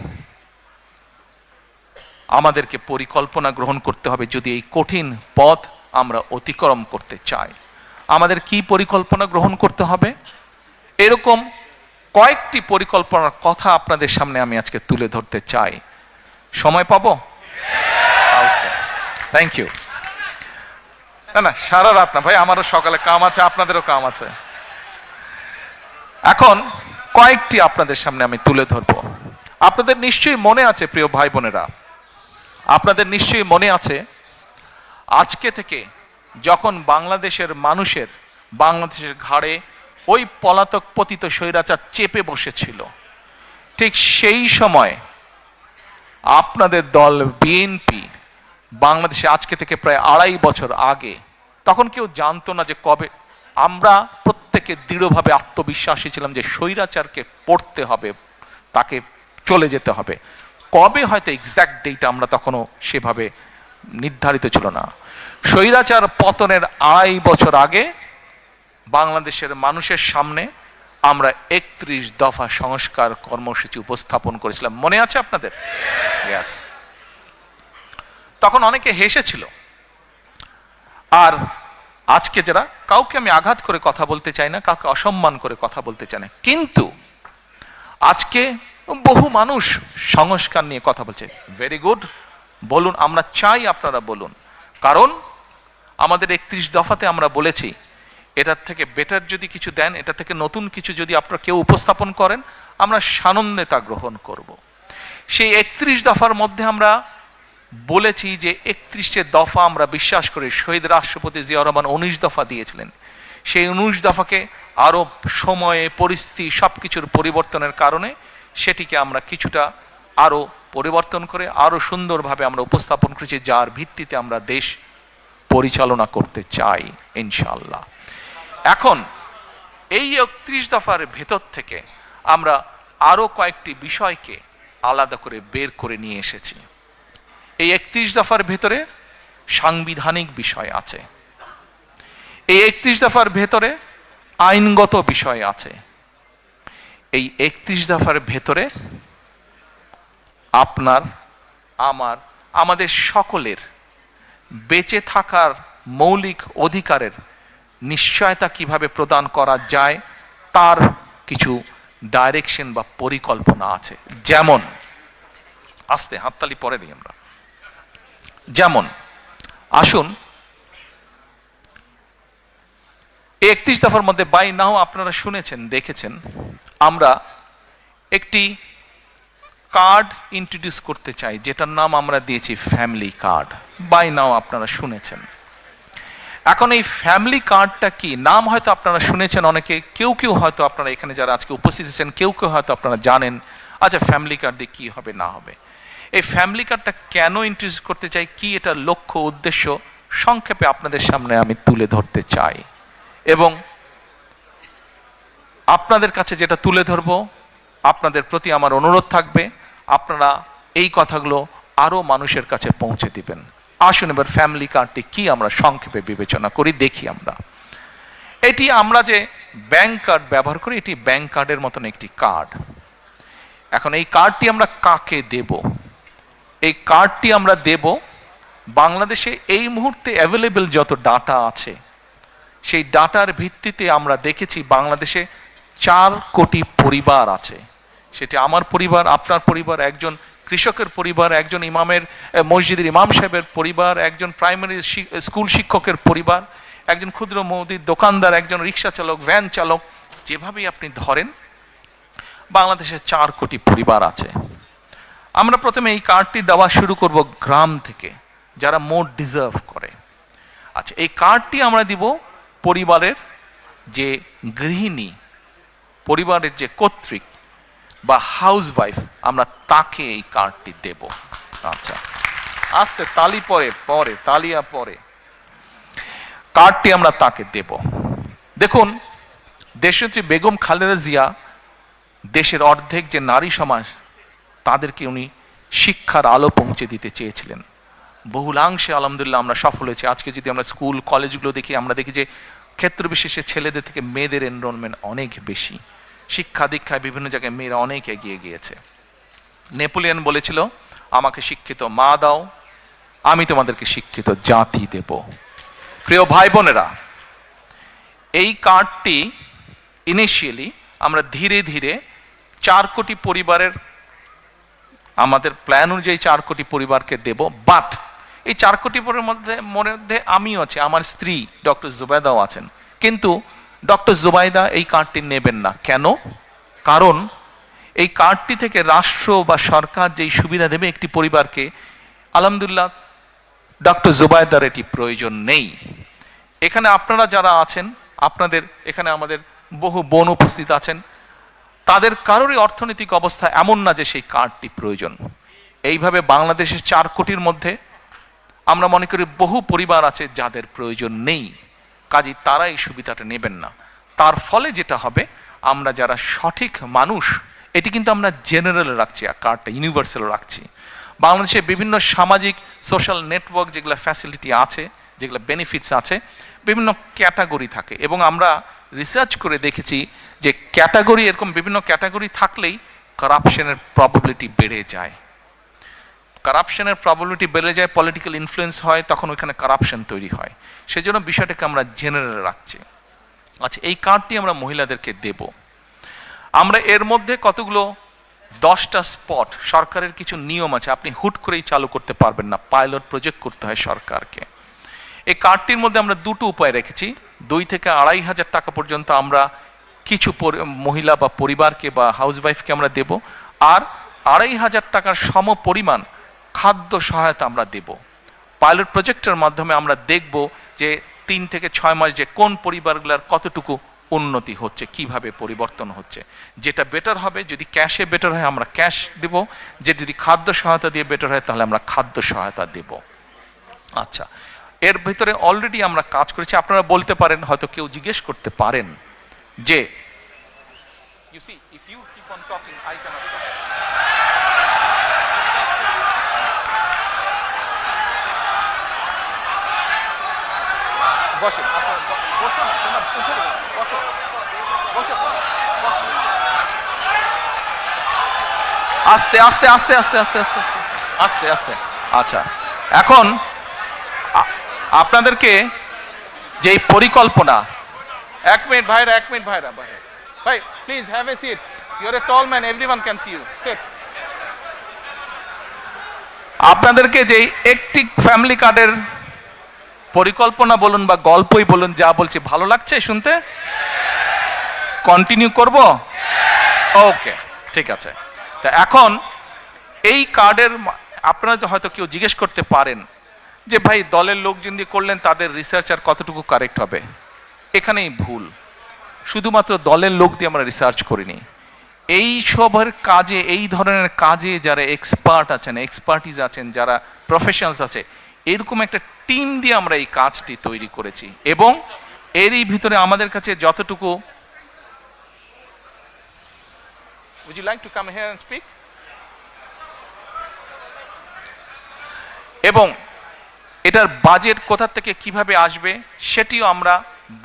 আমাদেরকে পরিকল্পনা গ্রহণ করতে হবে যদি এই কঠিন পথ আমরা অতিক্রম করতে চাই। আমাদের কি পরিকল্পনা গ্রহণ করতে হবে? এরকম কয়েকটি পরিকল্পনার কথা আপনাদের সামনে আমি আজকে তুলে ধরতে চাই। সময় পাবো? Thank you. না সারা রাত না ভাই, আমারও সকালে কাম আছে, আপনাদেরও কাম আছে। এখন কয়েকটি আপনাদের সামনে আমি তুলে ধরবো। আপনাদের নিশ্চয়ই মনে আছে প্রিয় ভাই বোনেরা, আপনাদের নিশ্চয়ই মনে আছে আজকে থেকে যখন বাংলাদেশের মানুষের, বাংলাদেশের ঘাড়ে ওই পলাতক পতিত স্বৈরাচার চেপে বসেছিল, ঠিক সেই সময় আপনাদের দল বিএনপি বাংলাদেশে আজকে থেকে প্রায় 2.5 বছর আগে, তখন কেউ জানতো না যে কবে, আমরা প্রত্যেকে দৃঢ়ভাবে আত্মবিশ্বাসী ছিলাম যে স্বৈরাচারকে পড়তে হবে, তাকে চলে যেতে হবে। কবে হয়তো এক্সাক্ট ডেট আমরা তখনও সেভাবে নির্ধারিত ছিল না। স্বৈরাচার পতনের 2.5 বছর আগে বাংলাদেশের মানুষের সামনে আমরা 31 দফা সংস্কার কর্মসূচি উপস্থাপন করেছিলাম। মনে আছে আপনাদের? Yes. তখন অনেকে হেসেছিল। আর আজকে যারা, কাউকে আমি আঘাত করে কথা বলতে চাই না, কাউকে অসম্মান করে কথা বলতে চাই না, কিন্তু আজকে বহু মানুষ সংস্কার নিয়ে কথা বলছে। ভেরি গুড, বলুন, আমরা চাই আপনারা বলুন। কারণ আমাদের 31 দফাতে আমরা বলেছি এটার থেকে বেটার যদি কিছু দেন, এটা থেকে নতুন কিছু যদি আপনারা কেউ উপস্থাপন করেন, আমরা সানন্দে তা গ্রহণ করব। সেই 31 দফার মধ্যে আমরা বলেছি যে 31টে দফা আমরা বিশ্বাস করি, শহীদ রাষ্ট্রপতি জিয়াউর রহমান 19 দফা দিয়েছিলেন। সেই 19 দফাকে আরো সময়ে, পরিস্থিতি, সবকিছুর পরিবর্তনের কারণে সেটিকে আমরা কিছুটা আরো পরিবর্তন করে আরো সুন্দরভাবে আমরা উপস্থাপন করেছি, যার ভিত্তিতে আমরা দেশ পরিচালনা করতে চাই ইনশাআল্লাহ। এখন এই 31 দফার ভেতর থেকে আমরা আরো কয়েকটি বিষয়কে আলাদা করে বের করে নিয়ে এসেছি। এই 31 দফার ভেতরে সাংবিধানিক বিষয় আছে, এই 31 দফার ভেতরে আইনগত বিষয় আছে, এই 31 দফার ভেতরে আপনার, আমার, আমাদের সকলের বেঁচে থাকার মৌলিক অধিকারের নিশ্চয়তা কিভাবে প্রদান করা যায় তার কিছু ডাইরেকশন বা পরিকল্পনা আছে। যেমন, আস্তে হাততালি পরে দিই আমরা, যেমন আসুন 31 দফার মধ্যে বাই নাও আপনারা শুনেছেন, দেখেছেন, আমরা একটি কার্ড ইন্ট্রোডিউস করতে চাই, যেটার নাম আমরা দিয়েছি ফ্যামিলি কার্ড। বাই নাও আপনারা শুনেছেন। এখন এই ফ্যামিলি কার্ডটা কি, নাম হয়তো আপনারা শুনেছেন অনেকে, কেউ কেউ হয়তো আপনারা এখানে যারা আজকে উপস্থিত আছেন কেউ কেউ হয়তো আপনারা জানেন, আচ্ছা ফ্যামিলি কার্ড দিয়ে কি হবে না হবে। এই ফ্যামিলি কার্ডটা কেন ইন্ট্রোডিউস করতে চাই, কি এটার লক্ষ্য উদ্দেশ্য, সংক্ষেপে আপনাদের সামনে আমি তুলে ধরতে চাই। এবং আপনাদের কাছে যেটা তুলে ধরবো, আপনাদের প্রতি আমার অনুরোধ থাকবে আপনারা এই কথাগুলো আরো মানুষের কাছে পৌঁছে দিবেন। আসুন এবার ফ্যামিলি কার্ডটি কি আমরা সংক্ষেপে বিবেচনা করি, দেখি আমরা। এটি আমরা যে ব্যাংক কার্ড ব্যবহার করি, এটি ব্যাংক কার্ডের মতন একটি কার্ড। এখন এই কার্ডটি আমরা কাকে দেব? এই কার্ডটি আমরা দেব বাংলাদেশে এই মুহূর্তে অ্যাভেলেবল যত ডাটা আছে সেই ডাটার ভিত্তিতে আমরা দেখেছি বাংলাদেশে 4 কোটি পরিবার আছে। সেটি আমার পরিবার, আপনার পরিবার, একজন কৃষকের পরিবার, একজন ইমামের মসজিদের ইমাম সাহেবের পরিবার, একজন প্রাইমারি স্কুল শিক্ষকের পরিবার, একজন ক্ষুদ্র মুদির দোকানদার, একজন রিক্সা চালক, ভ্যান চালক, যেভাবেই আপনি ধরেন বাংলাদেশে 4 কোটি পরিবার আছে। আমরা প্রথমে এই কার্ডটি দেওয়া শুরু করব গ্রাম থেকে, যারা মোর ডিজার্ভ করে। আচ্ছা, এই কার্ডটি আমরা দিব পরিবারের যে গৃহিণী, পরিবারের যে কর্ত্রী বা হাউসওয়াইফ, আমরা তাকে এই কার্ডটি দেব। আচ্ছা, আস্তে তালি পরে তালিয়া পরে কার্ডটি আমরা তাকে দেব। দেখুন, দেশনেত্রী বেগম খালেদা জিয়া দেশের অর্ধেক যে নারী সমাজ তাদেরকে উনি শিক্ষার আলো পৌঁছে দিতে চেয়েছিলেন। বহুলাংশে আলহামদুলিল্লাহ আমরা সফল হয়েছি। আজকে যদি আমরা স্কুল কলেজগুলো দেখি, আমরা দেখি যে ক্ষেত্র বিশেষে ছেলেদের থেকে মেয়েদের এনরোলমেন্ট অনেক বেশি। শিক্ষা দীক্ষায় বিভিন্ন জায়গায় মেয়েরা অনেক এগিয়ে গিয়েছে। নেপোলিয়ন বলেছিল, আমাকে শিক্ষিত মা দাও, আমি তোমাদেরকে শিক্ষিত জাতি দেব। প্রিয় ভাই বোনেরা, এই কার্ডটি ইনিশিয়ালি আমরা ধীরে ধীরে 4 কোটি পরিবারের, আমাদের প্ল্যান অনুযায়ী 4 কোটি পরিবারকে দেব। বাট এই 4 কোটি পরিবারের মধ্যে আমিও আছি, আমার স্ত্রী ডক্টর জুবাইদাও আছেন। কিন্তু ডক্টর জুবাইদা এই কার্ডটি নেবেন না। কেন? কারণ এই কার্ডটি থেকে রাষ্ট্র বা সরকার যেই সুবিধা দেবে একটি পরিবারকে, আলহামদুলিল্লাহ ডক্টর জুবাইদার এটি প্রয়োজন নেই। এখানে আপনারা যারা আছেন, আপনাদের এখানে আমাদের বহু বোন উপস্থিত আছেন, তাদের কারোরই অর্থনৈতিক অবস্থা এমন না যে সেই কার্ডটি প্রয়োজন। এইভাবে বাংলাদেশের 4 কোটির মধ্যে আমরা মনে করি বহু পরিবার আছে যাদের প্রয়োজন নেই, কাজেই তারা এই সুবিধাটা নেবেন না। তার ফলে যেটা হবে, আমরা যারা সঠিক মানুষ, এটি কিন্তু আমরা জেনারেল রাখছি, কার্ডটা ইউনিভার্সাল রাখছি। বাংলাদেশে বিভিন্ন সামাজিক সোশ্যাল নেটওয়ার্ক যেগুলো ফ্যাসিলিটি আছে, যেগুলো বেনিফিটস আছে, বিভিন্ন ক্যাটাগরি থাকে, এবং আমরা রিসার্চ করে দেখেছি যে ক্যাটাগরি, এরকম বিভিন্ন ক্যাটাগরি থাকলেই কারাপশনের প্রবাবিলিটি বেড়ে যায়। কারাপশনের প্রবাবিলিটি বেড়ে যায়, পলিটিক্যাল ইনফ্লুয়েন্স হয়, তখন ওইখানে কারাপশন তৈরি হয়। সেজন্য বিষয়টাকে আমরা জেনারেল রাখছি। আচ্ছা, এই কার্ডটি আমরা মহিলাদেরকে দেব। আমরা এর মধ্যে কতগুলো 10টা স্পট, সরকারের কিছু নিয়ম আছে, আপনি হুট করেই চালু করতে পারবেন না, পাইলট প্রজেক্ট করতে হয় সরকারকে। এই কার্ডটির মধ্যে আমরা 2টো উপায় রেখেছি। 2 থেকে 2,500 টাকা পর্যন্ত আমরা কিছু মহিলা বা পরিবারকে বা হাউসওয়াইফকে আমরা দেব, আর 2,500 টাকার সম পরিমাণ খাদ্য সহায়তা আমরা দেব। পাইলট প্রজেক্টের মাধ্যমে আমরা দেখব যে 3 থেকে 6 মাস যে কোন পরিবারগুলোর কতটুকু উন্নতি হচ্ছে, কিভাবে পরিবর্তন হচ্ছে। যেটা বেটার হবে, যদি ক্যাশে বেটার হয় আমরা ক্যাশ দেব, যে যদি খাদ্য সহায়তা দিয়ে বেটার হয় তাহলে আমরা খাদ্য সহায়তা দেব। আচ্ছা, এর ভিতরে অলরেডি আমরা কাজ করেছি। আপনারা বলতে পারেন, হয়তো কেউ জিজ্ঞেস করতে পারেন যে you see if you keep on talking I cannot talk. বসে আপনারা বসে না, তোমরা উঠে বসো বসে আস্তে আস্তে আস্তে আস্তে আস্তে আস্তে আস্তে আস্তে। আচ্ছা, এখন আপনাদেরকে যে পরিকল্পনা, 1 মিনিট ভাইরা, 1 মিনিট ভাইরা, ভাই please have a seat, you are a tall man, everyone can see you, sit. আপনাদেরকে যে একটি ফ্যামিলি কার্ডের পরিকল্পনা বলুন বা গল্পই বলুন, যা বলছি ভালো লাগছে শুনতে? কন্টিনিউ করব? ওকে, ঠিক আছে। তা এখন এই কার্ডের আপনারা হয়তো কেউ জিজ্ঞেস করতে পারেন যে ভাই দলের লোকজন দিয়ে করলেন, তাদের রিসার্চ আর কতটুকু কারেক্ট হবে? এখানেই ভুল। শুধুমাত্র দলের লোক দিয়ে আমরা রিসার্চ করিনি। এই সবের কাজে, এই ধরনের কাজে যারা এক্সপার্ট আছেন, এক্সপার্টিজ আছেন, যারা প্রফেশনালস আছে, এরকম একটা টিম দিয়ে আমরা এই কাজটি তৈরি করেছি। এবং এরই ভিতরে আমাদের কাছে যতটুকু, would you like to come here and speak? এবং এটার বাজেট কোথা থেকে কিভাবে আসবে সেটিও আমরা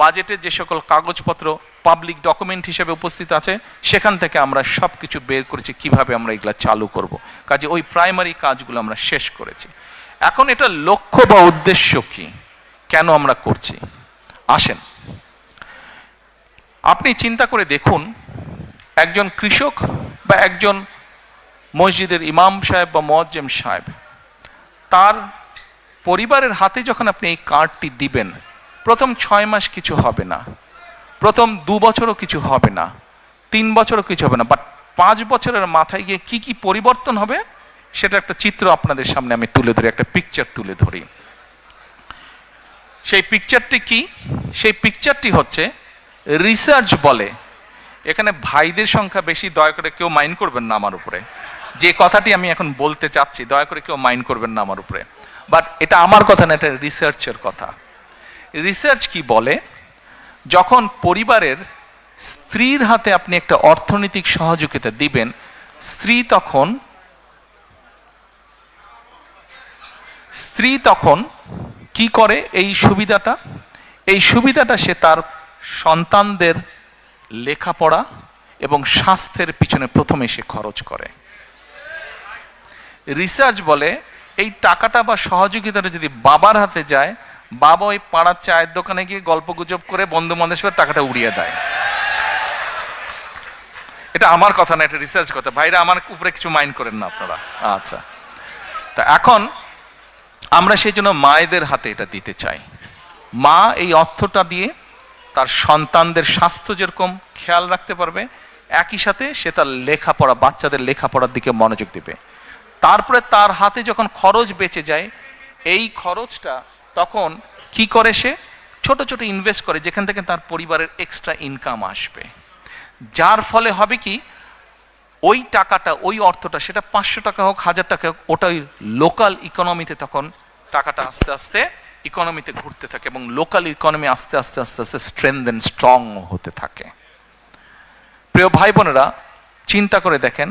বাজেটের যে সকল কাগজপত্র পাবলিক ডকুমেন্ট হিসেবে উপস্থিত আছে, সেখান থেকে আমরা সব কিছু বের করেছি কিভাবে আমরা এগুলা চালু করব। কাজে ওই প্রাইমারি কাজগুলো আমরা শেষ করেছি। এখন এটা লক্ষ্য বা উদ্দেশ্য কি, কেন আমরা করছি, আসেন। আপনি চিন্তা করে দেখুন, একজন কৃষক বা একজন মসজিদের ইমাম সাহেব বা মুয়াজ্জিম সাহেব, তার পরিবারের হাতে যখন আপনি এই কার্ডটি দিবেন, প্রথম 6 মাস কিছু হবে না, প্রথম 2 বছরও কিছু হবে না, 3 বছরও কিছু হবে না, বাট 5 বছরের মাথায় গিয়ে কি কি পরিবর্তন হবে সেটা একটা চিত্র আপনাদের সামনে আমি তুলে ধরি, একটা পিকচার তুলে ধরি। সেই পিকচারটি কি? সেই পিকচারটি হচ্ছে, রিসার্চ বলে, এখানে ভাইদের সংখ্যা বেশি, দয়া করে কেউ মাইন্ড করবেন না আমার উপরে, যে কথাটি আমি এখন বলতে চাচ্ছি দয়া করে কেউ মাইন্ড করবেন না আমার উপরে, বাট এটা আমার কথা না, এটা রিসার্চের কথা। রিসার্চ কি বলে, যখন পরিবারের স্ত্রীর হাতে আপনি একটা অর্থনৈতিক সহযোগিতা দিবেন, স্ত্রী তখন কি করে, এই সুবিধাটা সে তার সন্তানদের লেখাপড়া এবং স্বাস্থ্যের পিছনে প্রথমে সে খরচ করে। রিসার্চ বলে, এই টাকাটা বা সহযোগিতাটা যদি বাবার হাতে যায়, বাবা ওই পাড়ার চায়ের দোকানে গিয়ে গল্প গুজব করে বন্ধু বান্ধবের টাকাটা উড়িয়ে দেয়। এটা আমার কথা না, এটা রিসার্চ কথা, ভাইরা আমার উপরে কিছু মাইন্ড করেন না আপনারা। আচ্ছা, তা এখন আমরা সেই জন্য মায়েদের হাতে এটা দিতে চাই। মা এই অর্থটা দিয়ে তার সন্তানদের স্বাস্থ্য যেরকম খেয়াল রাখতে পারবে, একই সাথে সে তার লেখাপড়া, বাচ্চাদের লেখাপড়ার দিকে মনোযোগ দিবে। তারপরে তার হাতে যখন খরচ বেঁচে যায়, এই খরচটা তখন কি করে, সে ছোট ছোট ইনভেস্ট করে, যেখান থেকে তার পরিবারের এক্সট্রা ইনকাম আসবে, যার ফলে হবে কি, ওই টাকাটা, ওই অর্থটা, সেটা 500 টাকা হোক, 1000 টাকা হোক, ওটা ওই লোকাল ইকোনমিতে তখন টাকাটা আস্তে আস্তে ইকোনমিতে ঘুরতে থাকে এবং লোকাল ইকোনমি আস্তে আস্তে আস্তে আস্তে স্ট্রেংথ এন্ড স্ট্রং হতে থাকে। প্রিয় ভাই বোনেরা, চিন্তা করে দেখেন,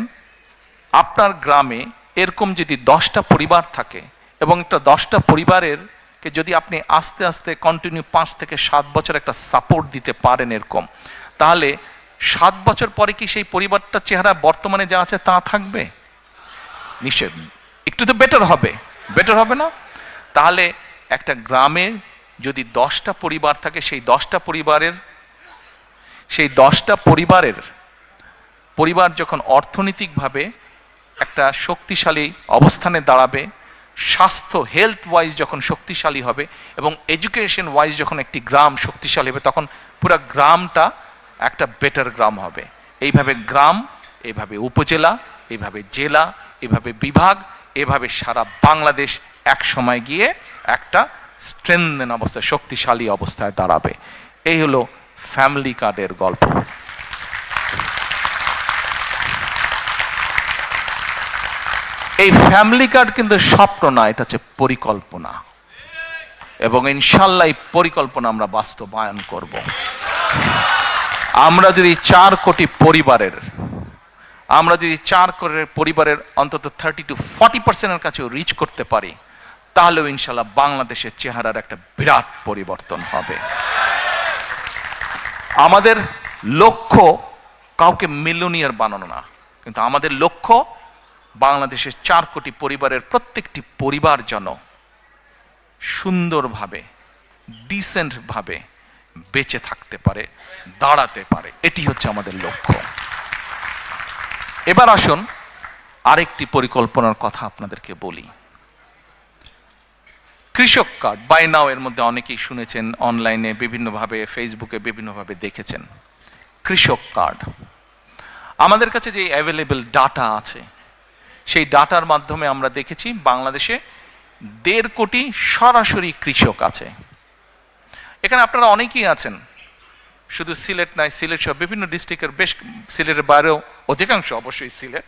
আপনার গ্রামে এরকম যদি 10টা পরিবার থাকে এবং একটা 10টা পরিবারের কে যদি আপনি আস্তে আস্তে কন্টিনিউ 5 থেকে 7 বছর একটা সাপোর্ট দিতে পারেন এরকম, তাহলে 7 বছর পরে কি সেই পরিবারটার চেহারা বর্তমানে যা আছে তা থাকবে? নিশ্চয় একটু তো বেটার হবে না? তাহলে একটা গ্রামে যদি 10টা পরিবার থাকে, সেই 10টা পরিবার যখন অর্থনৈতিকভাবে একটা শক্তিশালী অবস্থানে দাঁড়াবে, স্বাস্থ্য হেলথ ওয়াইজ যখন শক্তিশালী হবে এবং এডুকেশন ওয়াইজ যখন একটি গ্রাম শক্তিশালী হবে, তখন পুরো গ্রামটা একটা বেটার গ্রাম হবে। এইভাবে গ্রাম, এইভাবে উপজেলা, এইভাবে জেলা, এইভাবে বিভাগ, এভাবে সারা বাংলাদেশ এক সময় গিয়ে একটা স্ট্রেংথেন অবস্থায়, শক্তিশালী অবস্থায় দাঁড়াবে। এই হলো ফ্যামিলি কার্ডের গল্প। এই ফ্যামিলি কার্ড কিন্তু স্বপ্ন না, এটা হচ্ছে পরিকল্পনা, এবং ইনশাল্লাহ এই পরিকল্পনা আমরা বাস্তবায়ন করব। আমরা যদি 4 কোটি পরিবারের অন্তত 30 to 40% কাছেও রিচ করতে পারি, তাহলেও ইনশাল্লাহ বাংলাদেশের চেহারার একটা বিরাট পরিবর্তন হবে। আমাদের লক্ষ্য কাউকে মিলিয়নিয়ার বানানো না, কিন্তু আমাদের লক্ষ্য বাংলাদেশের 4 কোটি পরিবারের প্রত্যেকটি পরিবার যেন সুন্দরভাবে, ডিসেন্ট ভাবে বেঁচে থাকতে পারে, দাঁড়াতে পারে। এটি হচ্ছে আমাদের লক্ষ্য। এবার আসুন আরেকটি পরিকল্পনার কথা আপনাদেরকে বলি। কৃষক কার্ড, বাই নাও এর মধ্যে অনেকেই শুনেছেন, অনলাইনে বিভিন্নভাবে, ফেসবুকে বিভিন্নভাবে দেখেছেন। কৃষক কার্ড, আমাদের কাছে যে অ্যাভেলেবল ডাটা আছে, সেই ডাটার মাধ্যমে আমরা দেখেছি বাংলাদেশে 1.5 কোটি সরাসরি কৃষক আছে। এখানে আপনারা অনেকেই আছেন, শুধু সিলেট নয়, সিলেট সহ বিভিন্ন ডিস্ট্রিক্টের, বেশ সিলেটের বাইরেও, অধিকাংশ অবশ্যই সিলেট,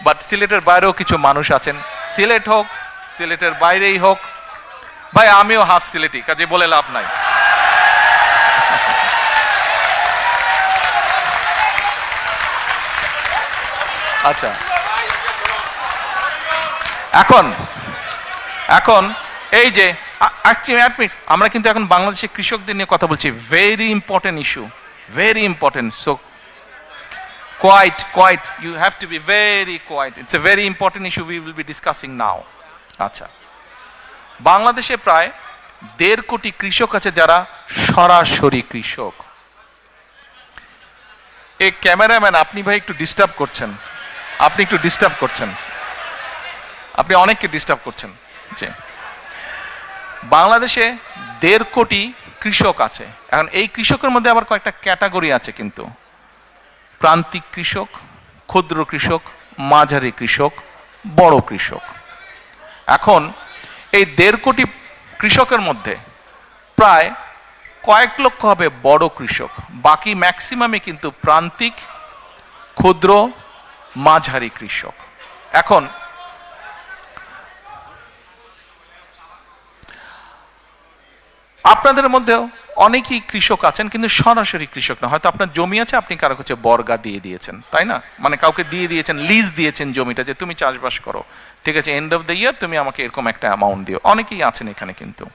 বাট সিলেটের বাইরেও কিছু মানুষ আছেন। সিলেট হোক, সিলেটের বাইরেই হোক, ভাই আমিও হাফ সিলেটি, কাজে বলে লাভ নাই। আচ্ছা, এখন এই যে আমরা কিন্তু এখন বাংলাদেশের কৃষকদের নিয়ে কথা বলছি। Very important issue, very important. So quiet you have to be very quiet. It's a very important issue we will be discussing now. আচ্ছা, বাংলাদেশে প্রায় 1.5 কোটি কৃষক আছে যারা সরাসরি কৃষক। এই ক্যামেরাম্যান, আপনি ভাই একটু ডিস্টার্ব করছেন, আপনি একটু ডিস্টার্ব করছেন, আপনি অনেককে ডিস্টার্ব করছেন। যে বাংলাদেশে 1.5 কোটি কৃষক আছে। এখন এই কৃষকের মধ্যে আবার কয়েকটা ক্যাটাগরি আছে কিন্তু, প্রান্তিক কৃষক, ক্ষুদ্র কৃষক, মাঝারি কৃষক, বড় কৃষক। এখন এই 1.5 কোটি কৃষকের মধ্যে প্রায় কয়েক লক্ষ হবে বড় কৃষক, বাকি ম্যাক্সিমামে কিন্তু প্রান্তিক, ক্ষুদ্র, মাঝারি কৃষক। এখন আপনাদের মধ্যেও অনেকেই কৃষক আছেন কিন্তু সরাসরি কৃষক না, হয়তো আপনার জমি আছে, আপনি কারো কাছে বর্গা দিয়ে দিয়েছেন, তাই না? মানে কাউকে দিয়ে দিয়েছেন, লিজ দিয়েছেন জমিটা, যে তুমি চাষবাস করো, ঠিক আছে, এন্ড অফ দ্য ইয়ার তুমি আমাকে এরকম একটা অ্যামাউন্ট দিও। অনেকেই আছেন এখানে। কিন্তু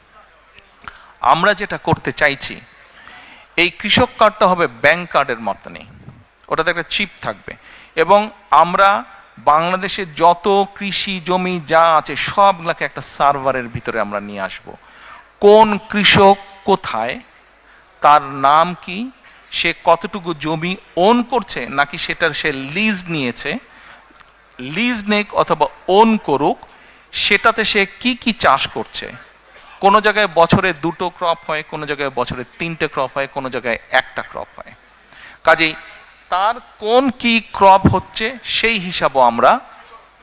আমরা যেটা করতে চাইছি, এই কৃষক কার্ডটা হবে ব্যাংক কার্ডের মতনই, ওটাতে একটা চিপ থাকবে, এবং আমরা বাংলাদেশের যত কৃষি জমি যা আছে সবগুলোকে একটা সার্ভারের ভিতরে আমরা নিয়ে আসব। কোন কৃষক কোথায়, তার নাম কি, সে কতটুকু জমি ওন করছে, নাকি সেটার সে লিজ নিয়েছে, লিজ নেক অথবা ওন করুক, সেটাতে সে কি কি চাষ করছে। কোনো জায়গায় বছরে 2টো ক্রপ হয়, কোনো জায়গায় বছরে 3টে ক্রপ হয়, কোনো জায়গায় 1টা ক্রপ হয়। কাজেই তার কোন কি ক্রপ হচ্ছে সেই হিসাবও আমরা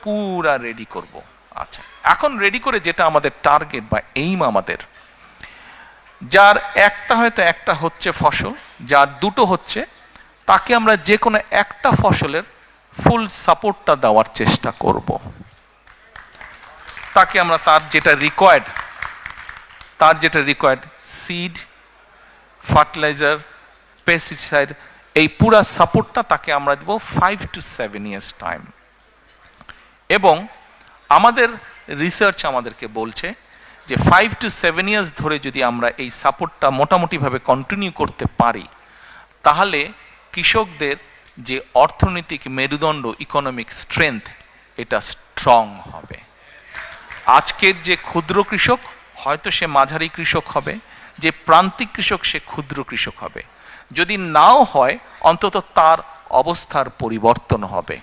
পুরা রেডি করব। আচ্ছা, এখন রেডি করে যেটা আমাদের টার্গেট বা এইম, আমাদের যার একটা হচ্ছে ফসল, যার 2টো হচ্ছে, তাকে আমরা যে কোনো একটা ফসলের ফুল সাপোর্টটা দেওয়ার চেষ্টা করব। তাকে আমরা তার যেটা রিকোয়ার্ড সিড, ফার্টিলাইজার, পেস্টিসাইড, এই পুরা সাপোর্টটা তাকে আমরা দেব 5 to 7 years টাইম। এবং আমাদের রিসার্চ আমাদেরকে বলছে যে 5 to 7 years ধরে যদি আমরা এই সাপোর্টটা মোটামুটিভাবে কন্টিনিউ করতে পারি, তাহলে কৃষকদের যে অর্থনৈতিক মেরুদণ্ড, ইকোনমিক স্ট্রেংথ, এটা স্ট্রং হবে। আজকের যে ক্ষুদ্র কৃষক, হয়তো সে মাঝারি কৃষক হবে, যে প্রান্তিক কৃষক সে ক্ষুদ্র কৃষক হবে। যদি নাও হয়, অন্তত তার অবস্থার পরিবর্তন হবে,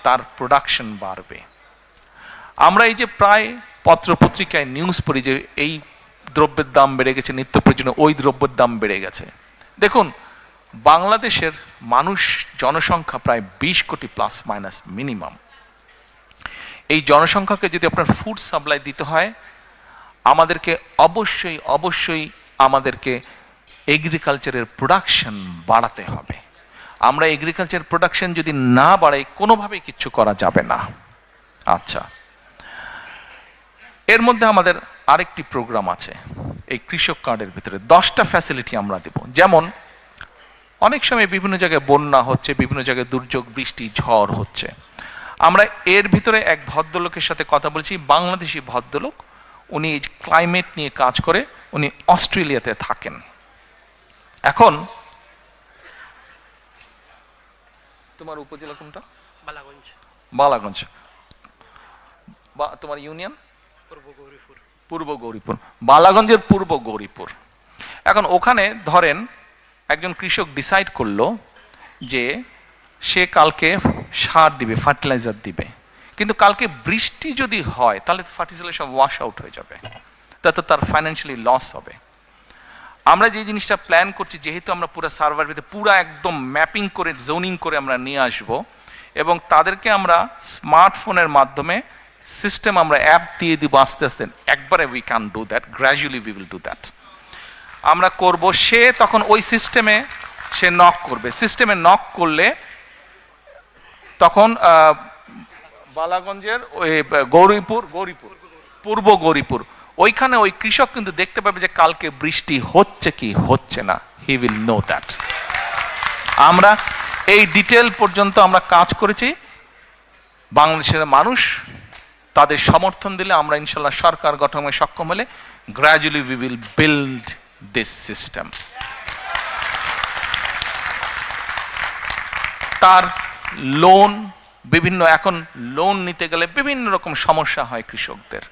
তার প্রোডাকশন বাড়বে। আমরা এই যে প্রায় পত্রপত্রিকায় নিউজ পড়ি যে এই দ্রব্যের দাম বেড়ে গেছে, নিত্য প্রয়োজনীয় ওই দ্রব্যের দাম বেড়ে গেছে। দেখুন, বাংলাদেশের মানুষ জনসংখ্যা প্রায় 20 কোটি প্লাস মাইনাস মিনিমাম। এই জনসংখ্যাকে যদি আপনার ফুড সাপ্লাই দিতে হয়, আমাদেরকে অবশ্যই আমাদেরকে এগ্রিকালচারের প্রোডাকশন বাড়াতে হবে। আমরা এগ্রিকালচার প্রোডাকশন যদি না বাড়াই, কোনোভাবেই কিচ্ছু করা যাবে না। আচ্ছা, এর মধ্যে আমাদের আরেকটি প্রোগ্রাম আছে এই কৃষক কার্ডের ভিতরে। 10টা ফ্যাসিলিটি আমরা দেব। যেমন অনেক সময় বিভিন্ন জায়গায় বন্যা হচ্ছে, বিভিন্ন জায়গায় দুর্যোগ, বৃষ্টি, ঝড় হচ্ছে। আমরা এর ভিতরে এক ভদ্রলোকের সাথে কথা বলছি, বাংলাদেশি ভদ্রলোক, উনি এই ক্লাইমেট নিয়ে কাজ করে, উনি অস্ট্রেলিয়াতে থাকেন। এখন তোমার উপজেলা কোনটা? বালাগঞ্জ। বা তোমার ইউনিয়ন? পূর্ব গৌরীপুর। বালাগঞ্জের পূর্ব গৌরীপুর। এখন ওখানে ধরেন একজন কৃষক ডিসাইড করলো যে সে কালকে সার দিবে, ফার্টিলাইজার দিবে, কিন্তু কালকে বৃষ্টি যদি হয় তাহলে ফার্টিলাইজার সব ওয়াশ আউট হয়ে যাবে, তাতে তার ফাইন্যান্সিয়ালি লস হবে। আমরা যে জিনিসটা প্ল্যান করছি, যেহেতু আমরা পুরো সার্ভার ভিতরে পুরা একদম ম্যাপিং করে, জোনিং করে আমরা নিয়ে আসব, এবং তাদেরকে আমরা স্মার্টফোনের মাধ্যমে সিস্টেম, আমরা অ্যাপ দিয়ে দিব আস্তে আস্তে। একবারে we can do that, gradually we will do that. আমরা করব, সে তখন ওই সিস্টেমে সে নক করবে। সিস্টেমে নক করলে তখন বালাগঞ্জের ওই পূর্ব গৌরীপুর, ওইখানে ওই কৃষক কিন্তু দেখতে পাবে যে কালকে বৃষ্টি হচ্ছে কি হচ্ছে না। He will know that. আমরা এই ডিটেল পর্যন্ত আমরা কাজ করেছি। বাংলাদেশের মানুষ তাদের সমর্থন দিলে, আমরা ইনশাল্লাহ সরকার গঠনে সক্ষম হলে, gradually we will build this system. তার লোন, বিভিন্ন এখন লোন নিতে গেলে বিভিন্ন রকম সমস্যা হয় কৃষকদের।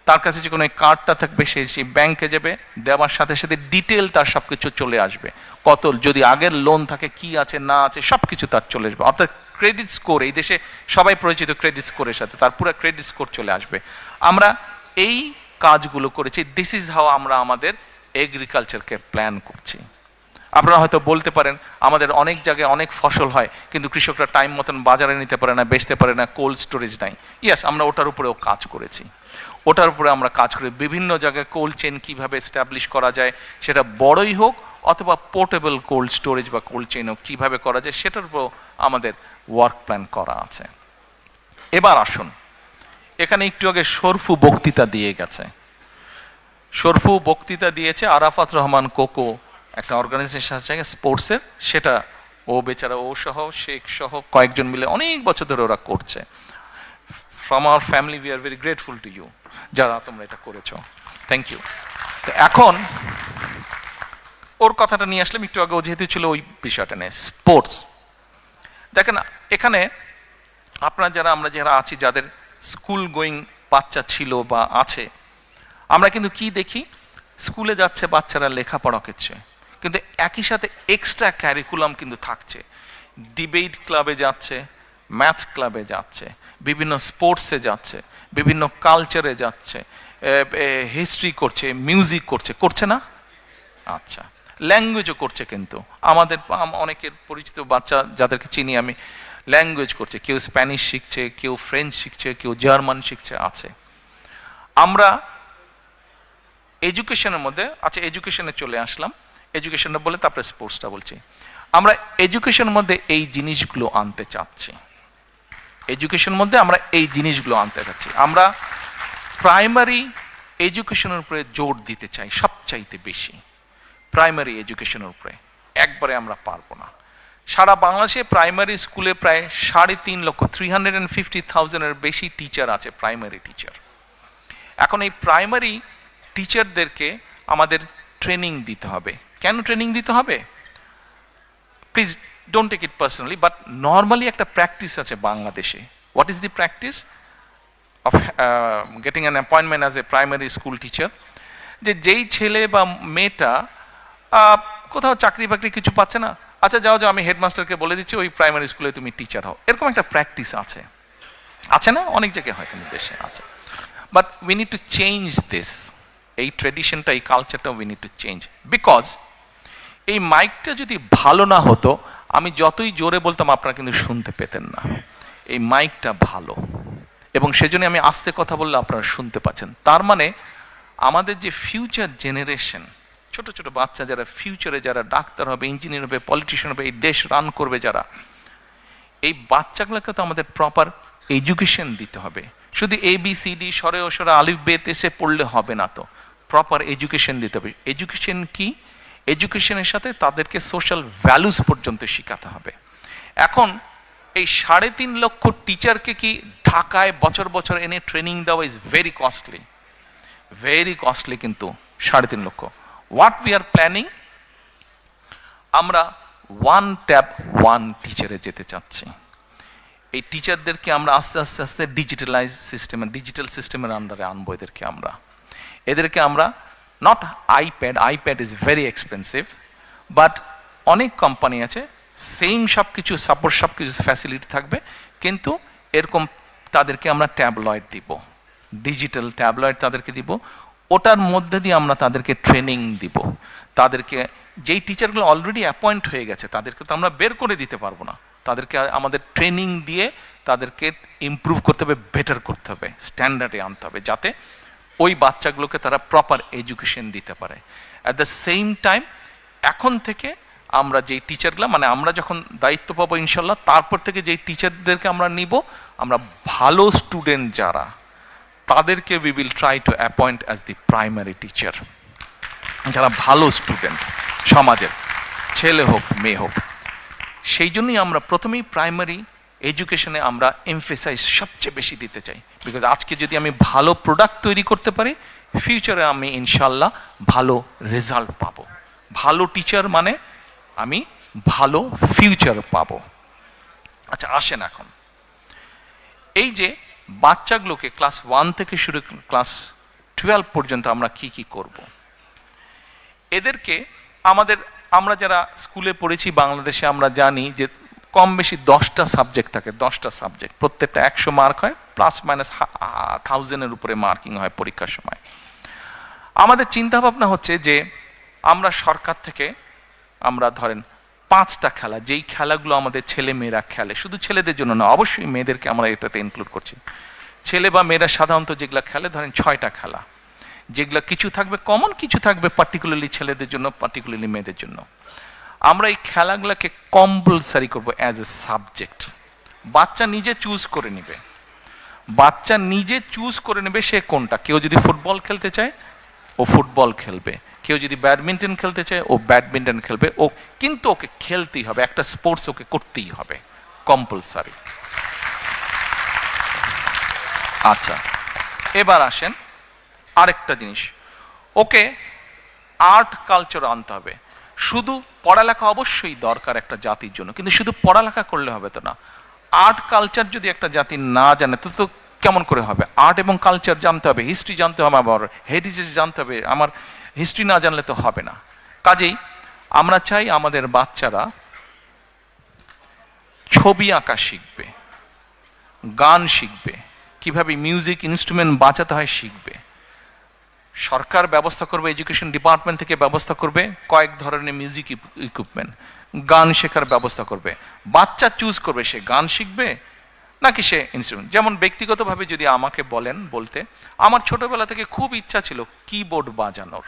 তার কাছে যে কোনো কার্ডটা থাকবে, সে সেই ব্যাংকে যাবে, দেওয়ার সাথে সাথে ডিটেল তার সব কিছু চলে আসবে, কত যদি আগের লোন থাকে, কি আছে না আছে সব কিছু তার চলে আসবে। অর্থাৎ ক্রেডিট স্কোর, এই দেশে সবাই পরিচিত ক্রেডিট স্কোরের সাথে, তার পুরো ক্রেডিট স্কোর চলে আসবে। আমরা এই কাজগুলো করেছি। দিস ইজ হাউ আমরা আমাদের এগ্রিকালচারকে প্ল্যান করছি। আপনারা হয়তো বলতে পারেন আমাদের অনেক জায়গায় অনেক ফসল হয়, কিন্তু কৃষকরা টাইম মতন বাজারে নিতে পারে না, বেচতে পারে না, কোল্ড স্টোরেজ নাই। ইয়েস, আমরা ওটার উপরেও কাজ করেছি। ওটার উপরে আমরা কাজ করি, বিভিন্ন জায়গায় কোল্ড চেন কীভাবে এস্টাবলিশ করা যায়, সেটা বড়ই হোক অথবা পোর্টেবল কোল্ড স্টোরেজ বা কোল্ড চেন হোক, কীভাবে করা যায় সেটার উপর আমাদের ওয়ার্ক প্ল্যান করা আছে। এবার আসুন, এখানে একটু আগে শরফু বক্তৃতা দিয়ে গেছে। শরফু বক্তৃতা দিয়েছে আরাফাত রহমান কোকো, একটা অর্গানাইজেশন আছে স্পোর্টসের, সেটা ও বেচারা, ও সহ শেখ সহ কয়েকজন মিলে অনেক বছর ধরে ওরা করছে। From our family we are very grateful to you, যারা তোমরা এটা করেছো, থ্যাংক ইউ। তো এখন ওর কথাটা নিয়ে আসলাম একটু আগে, ও যেহেতু ছিল ওই বিষয়টা নিয়ে স্পোর্টস। দেখেন এখানে আপনারা যারা, আমরা যারা আছি, যাদের স্কুল গোয়িং বাচ্চা ছিল বা আছে, আমরা কিন্তু কি দেখি, স্কুলে যাচ্ছে বাচ্চারা, লেখাপড়া করছে, কিন্তু একই সাথে এক্সট্রা ক্যারিকুলাম কিন্তু থাকছে। ডিবেট ক্লাবে যাচ্ছে, ম্যাথস ক্লাবে যাচ্ছে, বিভিন্ন স্পোর্টসে যাচ্ছে, বিভিন্ন কালচারে যাচ্ছে, হিস্ট্রি করছে, মিউজিক করছে, করছে না? আচ্ছা, ল্যাঙ্গুয়েজও করছে। কিন্তু আমাদের অনেকের পরিচিত বাচ্চা যাদেরকে চিনি আমি, ল্যাঙ্গুয়েজ করছে, কেউ স্প্যানিশ শিখছে, কেউ ফ্রেঞ্চ শিখছে, কেউ জার্মান শিখছে, আছে। আমরা এডুকেশনের মধ্যে, আচ্ছা এডুকেশনে চলে আসলাম, এডুকেশনটা বলে তারপরে স্পোর্টসটা বলছি। আমরা এডুকেশনের মধ্যে এই জিনিসগুলো আনতে চাচ্ছি, এডুকেশনের মধ্যে আমরা এই জিনিসগুলো আনতে চাচ্ছি। আমরা প্রাইমারি এডুকেশনের উপরে জোর দিতে চাই সবচাইতে বেশি, প্রাইমারি এডুকেশনের উপরে। একবারে আমরা পারবো না। সারা বাংলাদেশে প্রাইমারি স্কুলে প্রায় 3.5 লক্ষ, 350,000-এর বেশি টিচার আছে, প্রাইমারি টিচার। এখন এই প্রাইমারি টিচারদেরকে আমাদের ট্রেনিং দিতে হবে। কেন ট্রেনিং দিতে হবে? Please don't take it personally, but normally একটা প্র্যাকটিস আছে বাংলাদেশে। What is the practice of getting an appointment as a primary school teacher? যে যেই ছেলে বা মেয়েটা কোথাও চাকরি বাকরি কিছু পাচ্ছে না, আচ্ছা যাও যাও, আমি হেডমাস্টারকে বলে দিচ্ছি ওই প্রাইমারি স্কুলে তুমি টিচার হও। এরকম একটা প্র্যাকটিস আছে, আছে না? অনেক জায়গায় হয়, কিন্তু দেশে আছে। But we need to change this. এই ট্রেডিশনটা, এই কালচারটা we need to change. Because এই মাইকটা যদি ভালো না হতো, আমি যতই জোরে বলতাম আপনারা কিন্তু শুনতে পেতেন না। এই মাইকটা ভালো, এবং সেজন্য আমি আস্তে কথা বললে আপনারা শুনতে পাচ্ছেন। তার মানে আমাদের যে ফিউচার জেনারেশন, ছোট ছোট বাচ্চা যারা ফিউচারে, যারা ডাক্তার হবে, ইঞ্জিনিয়ার হবে, পলিটিশিয়ান হবে, এই দেশ রান করবে যারা, এই বাচ্চাগুলোকে তো আমাদের প্রপার এডুকেশন দিতে হবে। শুধু ABCD সরে ও সরে আলিফ বেতে সে পড়লে হবে না, তো প্রপার এডুকেশন দিতে হবে। এডুকেশন কি? এডুকেশনের সাথে তাদেরকে সোশ্যাল ভ্যালুস পর্যন্ত শেখাতে হবে। এখন এই 3.5 লক্ষ টিচারকে কি ঢাকায় বছর বছর এনে ট্রেনিং দেওয়া is very costly, very costly. কিন্তু 3.5 লক্ষ, হোয়াট উই আর প্ল্যানিং, আমরা 1 ট্যাব 1 টিচারে যেতে চাচ্ছি। এই টিচারদেরকে আমরা আস্তে আস্তে আস্তে ডিজিটালাইজ সিস্টেমে, ডিজিটাল সিস্টেমের আন্ডারে আনবো এদেরকে। এদেরকে আমরা not iPad is very expensive, but অনেক কোম্পানি আছে সেম সব কিছু সাপোর্ট, সব কিছু ফ্যাসিলিটি থাকবে, কিন্তু এরকম তাদেরকে আমরা ট্যাবলয়েড দিব, ডিজিটাল ট্যাবলয়েড তাদেরকে দিব। ওটার মধ্যে দিয়ে আমরা তাদেরকে ট্রেনিং দিব। তাদেরকে, যেই টিচারগুলো অলরেডি অ্যাপয়েন্ট হয়ে গেছে তাদেরকে তো আমরা বের করে দিতে পারবো না, তাদেরকে আমাদের ট্রেনিং দিয়ে তাদেরকে ইমপ্রুভ করতে হবে, বেটার করতে হবে, স্ট্যান্ডার্ডে আনতে হবে, যাতে ওই বাচ্চাগুলোকে তারা প্রপার এডুকেশন দিতে পারে। অ্যাট দ্য সেম টাইম এখন থেকে আমরা যেই টিচারগুলো, মানে আমরা যখন দায়িত্ব পাবো ইনশাল্লাহ, তারপর থেকে যেই টিচারদেরকে আমরা নিব, আমরা ভালো স্টুডেন্ট যারা, তাদেরকে we will try to appoint as the primary teacher. যারা ভালো স্টুডেন্ট সমাজের, ছেলে হোক মেয়ে হোক। সেই জন্যই আমরা প্রথমেই প্রাইমারি এডুকেশনে আমরা এমফেসাইজ সবচেয়ে বেশি দিতে চাই। বিকজ আজকে যদি আমি ভালো প্রোডাক্ট তৈরি করতে পারি, ফিউচারে আমি ইনশাল্লাহ ভালো রেজাল্ট পাবো। ভালো টিচার মানে আমি ভালো ফিউচার পাবো। আচ্ছা আসেন, এখন এই যে বাচ্চাগুলোকে ক্লাস 1 থেকে শুরু ক্লাস 12 পর্যন্ত আমরা কি কি করব। এদেরকে আমরা যারা স্কুলে পড়েছি বাংলাদেশে আমরা জানি যে কম বেশি 10টা সাবজেক্ট থাকে, 10টা সাবজেক্ট, প্রত্যেকটা 100 মার্ক হয়, প্লাস মাইনাস 1000-এর উপরে মার্কিং হয় পরীক্ষার সময়। আমাদের চিন্তা ভাবনা হচ্ছে যে আমরা সরকার থেকে আমরা ধরেন 5টা খেলা, যেই খেলাগুলো আমাদের ছেলে মেয়েরা খেলে, শুধু ছেলেদের জন্য না, অবশ্যই মেয়েদেরকে আমরা এটাতে ইনক্লুড করছি। ছেলে বা মেয়েরা সাধারণত যেগুলো খেলে ধরেন 6টা খেলা, যেগুলো কিছু থাকবে কমন, কিছু থাকবে পার্টিকুলারলি ছেলেদের জন্য, পার্টিকুলারলি মেয়েদের জন্য। আমরা এই খেলাগুলোকে কম্পালসারি করব অ্যাজ এ সাবজেক্ট। বাচ্চা নিজে চুজ করে নেবে, বাচ্চা নিজে চুজ করে নেবে সে কোনটা। কেউ যদি ফুটবল খেলতে চায় ও ফুটবল খেলবে, কেউ যদি ব্যাডমিন্টন খেলতে চায় ও ব্যাডমিন্টন খেলবে, ও কিন্তু ওকে খেলতেই হবে, একটা স্পোর্টস ওকে করতেই হবে, কম্পালসারি। আচ্ছা, এবার আসেন আরেকটা জিনিস, ওকে আর্ট কালচার আনতে হবে। শুধু পড়ালেখা অবশ্যই দরকার একটা জাতির জন্য, কিন্তু শুধু পড়ালেখা করলে হবে তো না। আর্ট কালচার যদি একটা জাতি না জানে তো তো কেমন করে হবে। আর্ট এবং কালচার জানতে হবে, হিস্ট্রি জানতে হবে, আবার হেরিটেজ জানতে হবে। আমার হিস্ট্রি না জানলে তো হবে না। কাজেই আমরা চাই আমাদের বাচ্চারা ছবি আঁকা শিখবে, গান শিখবে, কিভাবে মিউজিক ইনস্ট্রুমেন্ট বাজাতে হয় শিখবে। সরকার ব্যবস্থা করবে, এডুকেশন ডিপার্টমেন্ট থেকে ব্যবস্থা করবে কয়েক ধরনের মিউজিক ইকুইপমেন্ট, গান শেখার ব্যবস্থা করবে। বাচ্চা চুজ করবে সে গান শিখবে নাকি সে ইনস্ট্রুমেন্ট। যেমন ব্যক্তিগতভাবে যদি আমাকে বলতে, আমার ছোটবেলা থেকে খুব ইচ্ছা ছিল কিবোর্ড বাজানোর।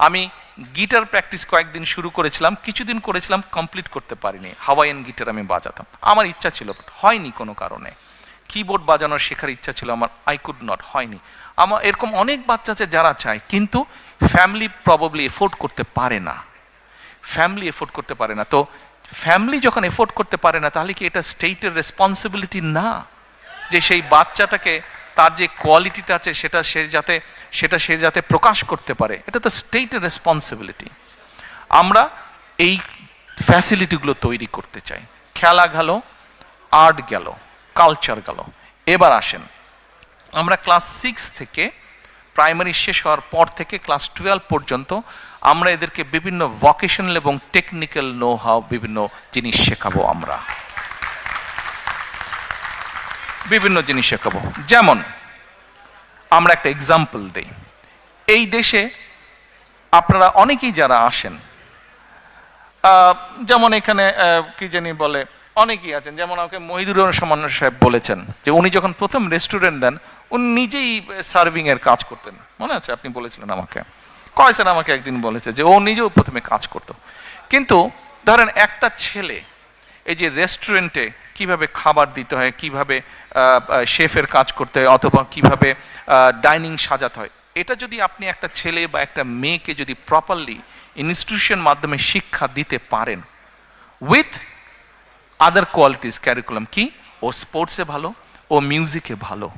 আমি গিটার প্র্যাকটিস কয়েকদিন শুরু করেছিলাম, কিছুদিন করেছিলাম, কমপ্লিট করতে পারিনি। হাওয়াইয়ান গিটার আমি বাজাতাম, আমার ইচ্ছা ছিল, হয়নি কোনো কারণে। কিবোর্ড বাজানোর শেখার ইচ্ছা ছিল আমার, আই কুড নট, হয়নি। আমার এরকম অনেক বাচ্চা আছে যারা চায়, কিন্তু ফ্যামিলি প্রবাবলি এফোর্ড করতে পারে না, ফ্যামিলি এফোর্ড করতে পারে না। তো ফ্যামিলি যখন এফোর্ড করতে পারে না, তাহলে কি এটা স্টেটের রেসপন্সিবিলিটি না যে সেই বাচ্চাটাকে তার যে কোয়ালিটিটা আছে সেটা সে যাতে প্রকাশ করতে পারে? এটা তো স্টেটের রেসপন্সিবিলিটি। আমরা এই ফ্যাসিলিটিগুলো তৈরি করতে চাই। খেলা গেল, আর্ট গেল, কালচার গেল। এবার আসেন, আমরা ক্লাস 6 থেকে প্রাইমারি শেষ হওয়ার পর থেকে ক্লাস 12 পর্যন্ত আমরা এদেরকে বিভিন্ন ভোকেশনাল এবং টেকনিক্যাল নো হাউ বিভিন্ন জিনিস শেখাবো। আমরা বিভিন্ন জিনিস শেখাবো। যেমন আমরা একটা এক্সাম্পল দেই, এই দেশে আপনারা অনেকেই যারা আসেন, যেমন এখানে কি জানি বলে, অনেকেই আছেন, যেমন আমাকে মহিদুর রহমান সাহেব বলেছেন যে উনি যখন প্রথম রেস্টুরেন্ট দেন উনি নিজেই সার্ভিং এর কাজ করতেন, মনে আছে? আপনি বলেছিলেন আমাকে, কয়েছেন আমাকে একদিন বলেছে যে ও নিজেও প্রথমে কাজ করতো। কিন্তু ধরেন একটা ছেলে এই যে রেস্টুরেন্টে কিভাবে খাবার দিতে হয়, কিভাবে শেফের কাজ করতে হয়, অথবা কিভাবে ডাইনিং সাজাতে হয়, এটা যদি আপনি একটা ছেলে বা একটা মেয়েকে যদি প্রপারলি ইনস্টিটিউশন মাধ্যমে শিক্ষা দিতে পারেন উইথ আদার কোয়ালিটিস ক্যারিকুলাম, কি ও স্পোর্টসে ভালো, ও মিউজিকে ভালো,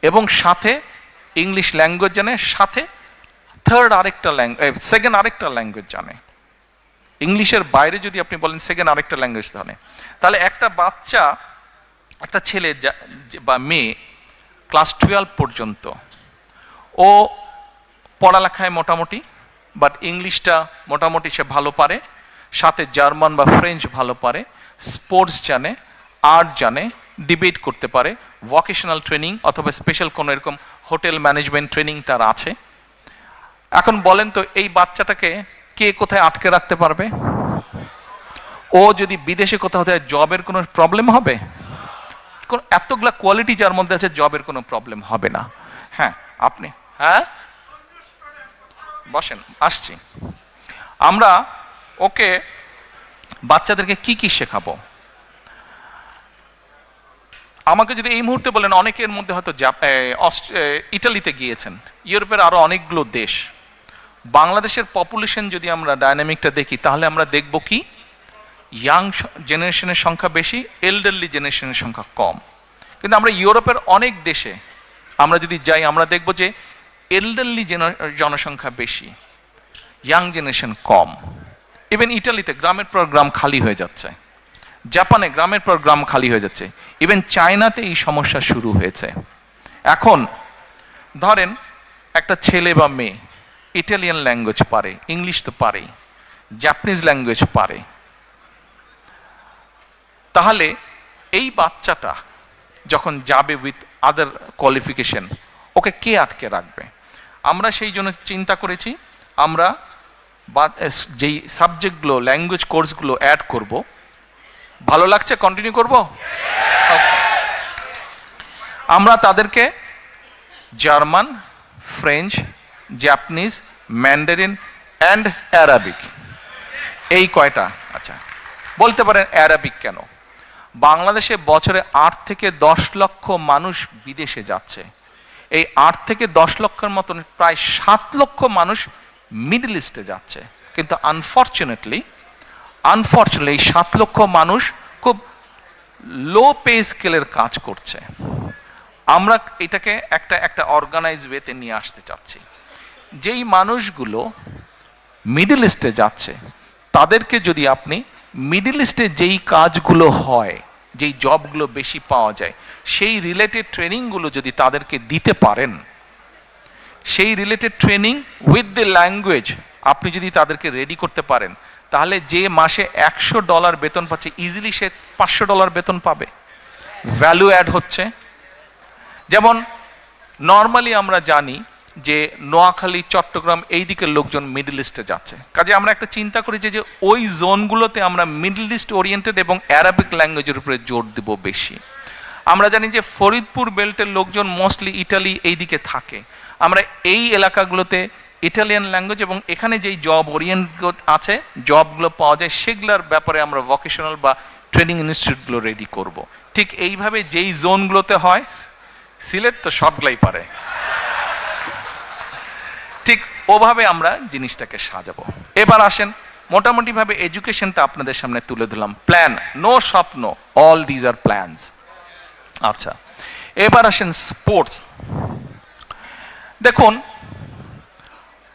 এবং সাথে ইংলিশ ল্যাঙ্গুয়েজ জানে, সাথে সেকেন্ড আরেকটা ল্যাঙ্গুয়েজ জানে। ইংলিশের বাইরে যদি আপনি বলেন সেকেন্ড আরেকটা ল্যাঙ্গুয়েজ জানে, তাহলে একটা বাচ্চা, একটা ছেলে বা মেয়ে ক্লাস 12 পর্যন্ত ও পড়ালেখায় মোটামুটি, বাট ইংলিশটা মোটামুটি সে ভালো পারে, সাথে জার্মান বা ফ্রেঞ্চ ভালো পারে, স্পোর্টস জানে, আর্ট জানে, ডিবেট করতে পারে, ভোকেশনাল ট্রেনিং অথবা স্পেশাল কোনো এরকম হোটেল ম্যানেজমেন্ট ট্রেনিং তার আছে। এখন বলেন তো এই বাচ্চাটাকে কে কোথায় আটকে রাখতে পারবে? ও যদি বিদেশে কোথাও জবের কোনো প্রবলেম হবে? এতগুলা কোয়ালিটি যার মধ্যে আছে, জবের কোনো প্রবলেম হবে না। হ্যাঁ, আপনি বসেন, আসছি। আমরা ওকে বাচ্চাদেরকে কি কি শেখাবো? আমাকে যদি এই মুহূর্তে বলেন, অনেকের মধ্যে হয়তো ইটালিতে গিয়েছেন, ইউরোপের আরো অনেকগুলো দেশ। বাংলাদেশের পপুলেশন যদি আমরা ডাইনামিকটা দেখি, তাহলে আমরা দেখব কি ইয়াং জেনারেশনের সংখ্যা বেশি, এল্ডারলি জেনারেশনের সংখ্যা কম। কিন্তু আমরা ইউরোপের অনেক দেশে আমরা যদি যাই, আমরা দেখব যে এল্ডারলি জনসংখ্যা বেশি, ইয়াং জেনারেশন কম। ইভেন ইটালিতে গ্রামের পর গ্রাম খালি হয়ে যাচ্ছে, জাপানে গ্রামের পর গ্রাম খালি হয়ে যাচ্ছে, ইভেন চায়নাতে এই সমস্যা শুরু হয়েছে। এখন ধরেন একটা ছেলে বা মেয়ে ইটালিয়ান ল্যাঙ্গুয়েজ পারে, ইংলিশ তো পারেই, জাপানিজ ল্যাঙ্গুয়েজ পারে, তাহলে এই বাচ্চাটা যখন যাবে উইথ আদার কোয়ালিফিকেশন, ওকে কে আটকে রাখবে? আমরা সেই জন্য চিন্তা করেছি, আমরা যেই সাবজেক্টগুলো, ল্যাঙ্গুয়েজ কোর্সগুলো অ্যাড করব। ভালো লাগছে? কন্টিনিউ করব? আমরা তাদেরকে German, French, Japanese, Mandarin and Arabic, এই কয়টা। আচ্ছা, বলতে পারেন অ্যারাবিক কেন? বাংলাদেশে বছরে 8 থেকে 10 লক্ষ মানুষ বিদেশে যাচ্ছে। এই 8 থেকে 10 লক্ষের মতন প্রায় 7 লক্ষ মানুষ মিডল ইস্টে যাচ্ছে। কিন্তু আনফর্চুনেটলি এই 7 লক্ষ মানুষ খুব লো পে স্কেলের কাজ করছে। আমরা এটাকে একটা অর্গানাইজ ওয়েতে নিয়ে আসতে চাচ্ছি। যেই মানুষগুলো মিডল ইস্টে যাচ্ছে, তাদেরকে যদি আপনি মিডল ইস্টে যেই কাজগুলো হয়, যেই জবগুলো বেশি পাওয়া যায়, সেই রিলেটেড ট্রেনিংগুলো যদি তাদেরকে দিতে পারেন, সেই related training with the language আপনি যদি তাদেরকে রেডি করতে পারেন, তাহলে যে মাসে $100 বেতন পাচ্ছে, ইজিলি সে $500 বেতন পাবে। ভ্যালু অ্যাড হচ্ছে। যেমন নর্মালি আমরা জানি যে নোয়াখালী, চট্টগ্রাম এই দিকের লোকজন মিডল ইস্টে যাচ্ছে, কাজে আমরা একটা চিন্তা করি যে ওই জোনগুলোতে আমরা মিডল ইস্ট ওরিয়েন্টেড এবং অ্যারাবিক ল্যাঙ্গুয়েজের উপরে জোর দিব বেশি। আমরা জানি যে ফরিদপুর বেল্টের লোকজন মোস্টলি ইটালি এই দিকে থাকে, আমরা এই এলাকাগুলোতে ইটালিয়ান ল্যাঙ্গুয়েজ এবং এখানে যেই জব ওরিয়েন্টেড আছে, জবগুলো পাওয়া যায়, সেগুলোর ব্যাপারে আমরা ভোকেশনাল বা ট্রেনিং ইনস্টিটিউটগুলো রেডি করব। ঠিক এইভাবে যেই জোনগুলোতে হয়, সিলেট তো সবগুলাই পারে, ঠিক ওভাবে আমরা জিনিসটাকে সাজাবো। এবার আসেন, মোটামুটিভাবে এডুকেশনটা আপনাদের সামনে তুলে দিলাম। প্ল্যান, নো স্বপ্ন, অল দিজ আর প্ল্যানস। আচ্ছা, এবার আসেন স্পোর্টস। দেখুন,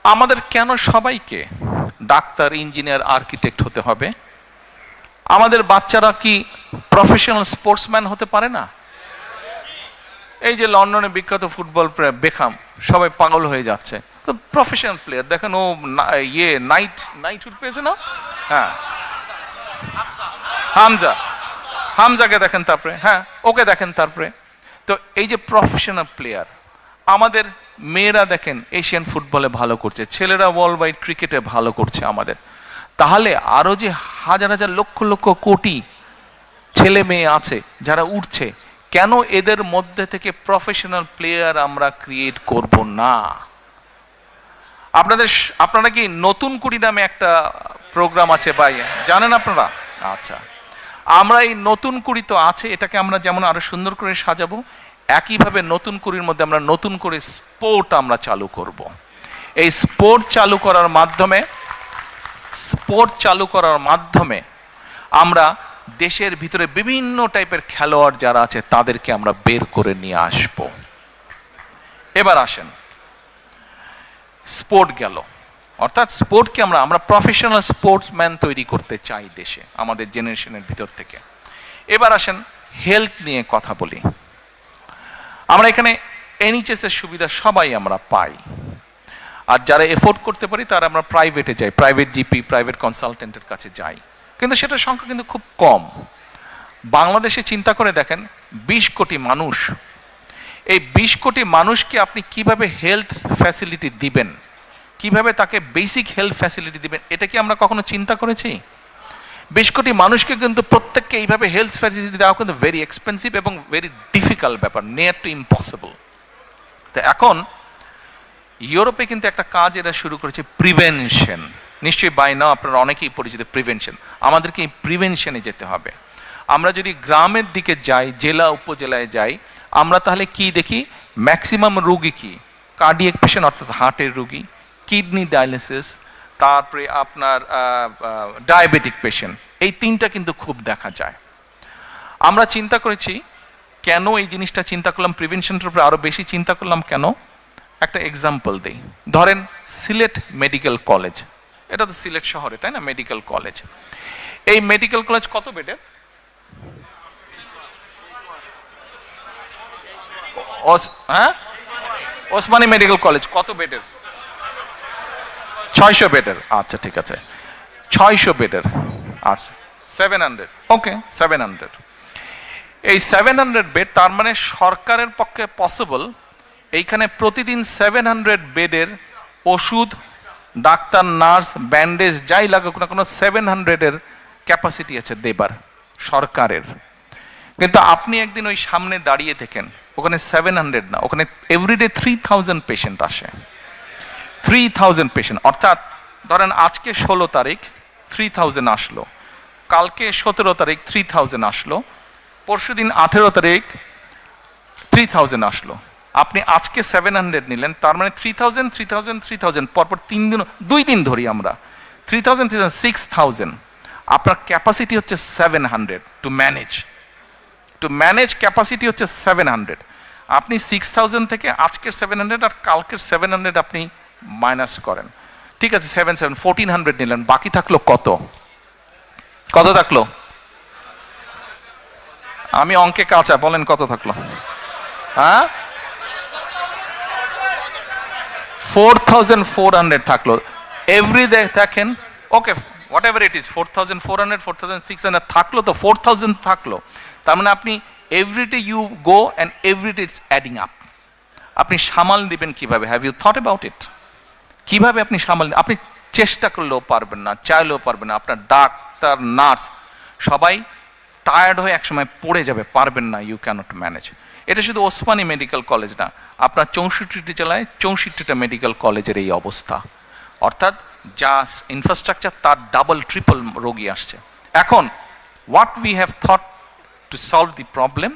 আমাদের কেন সবাইকে ডাক্তার, ইঞ্জিনিয়ার, আর্কিটেক্ট হতে হবে? আমাদের বাচ্চারা কি প্রফেশনাল স্পোর্টসম্যান হতে পারে না? এই যে লন্ডনে বিখ্যাত ফুটবল প্লেয়ার বেকহাম, সবাই পাগল হয়ে যাচ্ছে, তো প্রফেশনাল প্লেয়ার। দেখেন ও নাইটহুড পেয়েছে না? হ্যাঁ, হামজাকে দেখেন, তারপরে হ্যাঁ ওকে দেখেন, তারপরে তো এই যে প্রফেশনাল প্লেয়ার। আমাদের মেয়েরা দেখেন এশিয়ান ফুটবলে ভালো করছে, ছেলেরা ওয়ার্ল্ড ওয়াইড ক্রিকেটে ভালো করছে আমাদের। তাহলে আরো যে হাজার হাজার লক্ষ লক্ষ কোটি ছেলে মেয়ে আছে যারা উঠছে, কেন এদের মধ্যে থেকে প্রফেশনাল প্লেয়ার আমরা ক্রিয়েট করব না? আপনারা কি নতুন কুড়ি নামে একটা প্রোগ্রাম আছে ভাই, জানেন আপনারা? আচ্ছা, আমরা এই নতুন কুড়ি তো আছে, এটাকে আমরা যেমন আরো সুন্দর করে সাজাবো, একইভাবে নতুন কুড়ির মধ্যে আমরা নতুন করে স্পোর্ট আমরা চালু করব। এই স্পোর্ট চালু করার মাধ্যমে আমরা দেশের ভিতরে বিভিন্ন টাইপের খেলোয়াড় যারা আছে তাদেরকে আমরা বের করে নিয়ে আসব। এবার আসেন, স্পোর্ট গেল, অর্থাৎ স্পোর্টকে আমরা প্রফেশনাল স্পোর্টসম্যান তৈরি করতে চাই দেশে, আমাদের জেনারেশনের ভিতর থেকে। এবার আসেন, হেলথ নিয়ে কথা বলি। আমরা এখানে NHS এর সুবিধা সবাই আমরা পাই, আর যারা এফোর্ড করতে পারি তারা আমরা প্রাইভেটে যাই, প্রাইভেট জিপি, প্রাইভেট কনসালটেন্টের কাছে যাই, কিন্তু সেটার সংখ্যা কিন্তু খুব কম। বাংলাদেশে চিন্তা করে দেখেন, 20 কোটি মানুষ, এই 20 কোটি মানুষকে আপনি কিভাবে হেলথ ফ্যাসিলিটি দিবেন, কিভাবে তাকে বেসিক হেলথ ফ্যাসিলিটি দিবেন, এটা কি আমরা কখনো চিন্তা করেছি? 20 কোটি মানুষকে কিন্তু প্রত্যেককে এইভাবে হেলথ ফ্যাসিলিটি দেওয়া কিন্তু ভেরি এক্সপেন্সিভ এবং ভেরি ডিফিকাল্ট ব্যাপার, নিয়ার টু ইম্পসিবল। তো এখন ইউরোপে কিন্তু একটা কাজ এরা শুরু করেছে, প্রিভেনশন। নিশ্চয়ই বাই নাও আপনারা অনেকেই পরিচিত প্রিভেনশন। আমাদেরকে এই প্রিভেনশনে যেতে হবে। আমরা যদি গ্রামের দিকে যাই, জেলা উপজেলায় যাই, আমরা তাহলে কি দেখি? ম্যাক্সিমাম রোগী কি কার্ডিয়াক পেশেন্ট, অর্থাৎ হার্টের রোগী, কিডনি ডায়ালিসিস, তারপরে আপনার ডায়াবেটিক পেশেন্ট, এই তিনটা কিন্তু খুব দেখা যায়। আমরা চিন্তা করেছি, কেন এই জিনিসটা চিন্তা করলাম, প্রিভেনশনের উপরে আরো বেশি চিন্তা করলাম কেন? একটা এক্সাম্পল দেই। ধরেন সিলেট মেডিকেল কলেজ, এটা তো সিলেট শহরে, তাই না? মেডিকেল কলেজ, এই মেডিকেল কলেজ কত বেডের? হ্যাঁ, ওসমানী মেডিকেল কলেজ কত বেডের? 600 বেডের। আচ্ছা ঠিক আছে, 600 বেডের। আচ্ছা 700, ওকে 700। এই 700 বেড, তার মানে সরকারের পক্ষে পসিবল এইখানে প্রতিদিন 700 বেডের ওষুধ, ডাক্তার, নার্স, ব্যান্ডেজ যাই লাগুক না কোনো 700-এর ক্যাপাসিটি আছে দেবার সরকারের। কিন্তু আপনি একদিন ওই সামনে দাঁড়িয়ে থাকেন, ওখানে 700 না, ওখানে এভরিডে 3000 পেশেন্ট আসে। 3000 পেশেন্ট, অর্থাৎ ধরেন আজকে 16 তারিখ 3000 আসলো, কালকে 17 তারিখ 3000 আসলো, পরশুদিন 18 তারিখ 3000 আসলো। আপনি আজকে 700 নিলেন, তার মানে 3000 3000 3000 পরপর 2 দিন ধরি আমরা 3000 3000 6000। আপনার ক্যাপাসিটি হচ্ছে 700 টু ম্যানেজ ক্যাপাসিটি হচ্ছে 700। আপনি 6000 থেকে আজকের 700 আর কালকের 700 আপনি মাইনাস করেন, ঠিক আছে 7 7 1400 নিলেন, বাকি থাকলো কত থাকলো? আমি অঙ্কে কাঁচা, বলেন কত থাকলো? হ্যাঁ 4400 থাকলো এভরিডে। দেখেন okay whatever it is 4400 4600 থাকলো, তো 4000 থাকলো। তার মানে আপনি every day you go and every day it's adding up. আপনি সামাল দিবেন কিভাবে? Have you thought about it? কিভাবে আপনি সামাল? আপনি চেষ্টা করলেও পারবেন না, চাইলেও পারবেন না। আপনার ডাক্তার, নার্স সবাই টায়ার্ড হয়ে একসময় পড়ে যাবে, পারবেন না, ইউ ক্যানট ম্যানেজ। এটা শুধু ওসমানী মেডিকেল কলেজ না, আপনার 64টি জেলায় 64টা মেডিকেল কলেজের এই অবস্থা। অর্থাৎ যা ইনফ্রাস্ট্রাকচার তার ডাবল ট্রিপল রোগী আসছে। এখন what we have thought to solve the problem,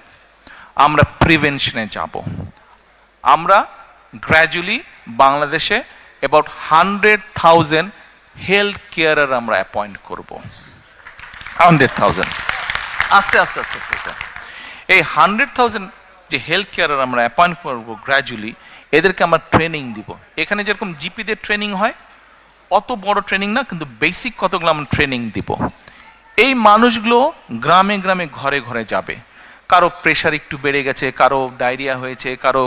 আমরা প্রিভেনশনে যাব। আমরা গ্র্যাজুয়ালি বাংলাদেশে অ্যাবাউট 100,000 হেলথ কেয়ারার আমরা অ্যাপয়েন্ট করব। 100,000 আস্তে আস্তে আস্তে আস্তে এই 100,000 যে হেলথ কেয়ারার আমরা অ্যাপয়েন্ট করবো গ্র্যাজুয়ালি, এদেরকে আমরা ট্রেনিং দিব। এখানে যেরকম জিপিদের ট্রেনিং হয়, অত বড় ট্রেনিং না, কিন্তু বেসিক কতগুলো আমরা ট্রেনিং দিব। এই মানুষগুলো গ্রামে গ্রামে ঘরে ঘরে যাবে। কারো প্রেশার একটু বেড়ে গেছে, কারো ডায়রিয়া হয়েছে, কারো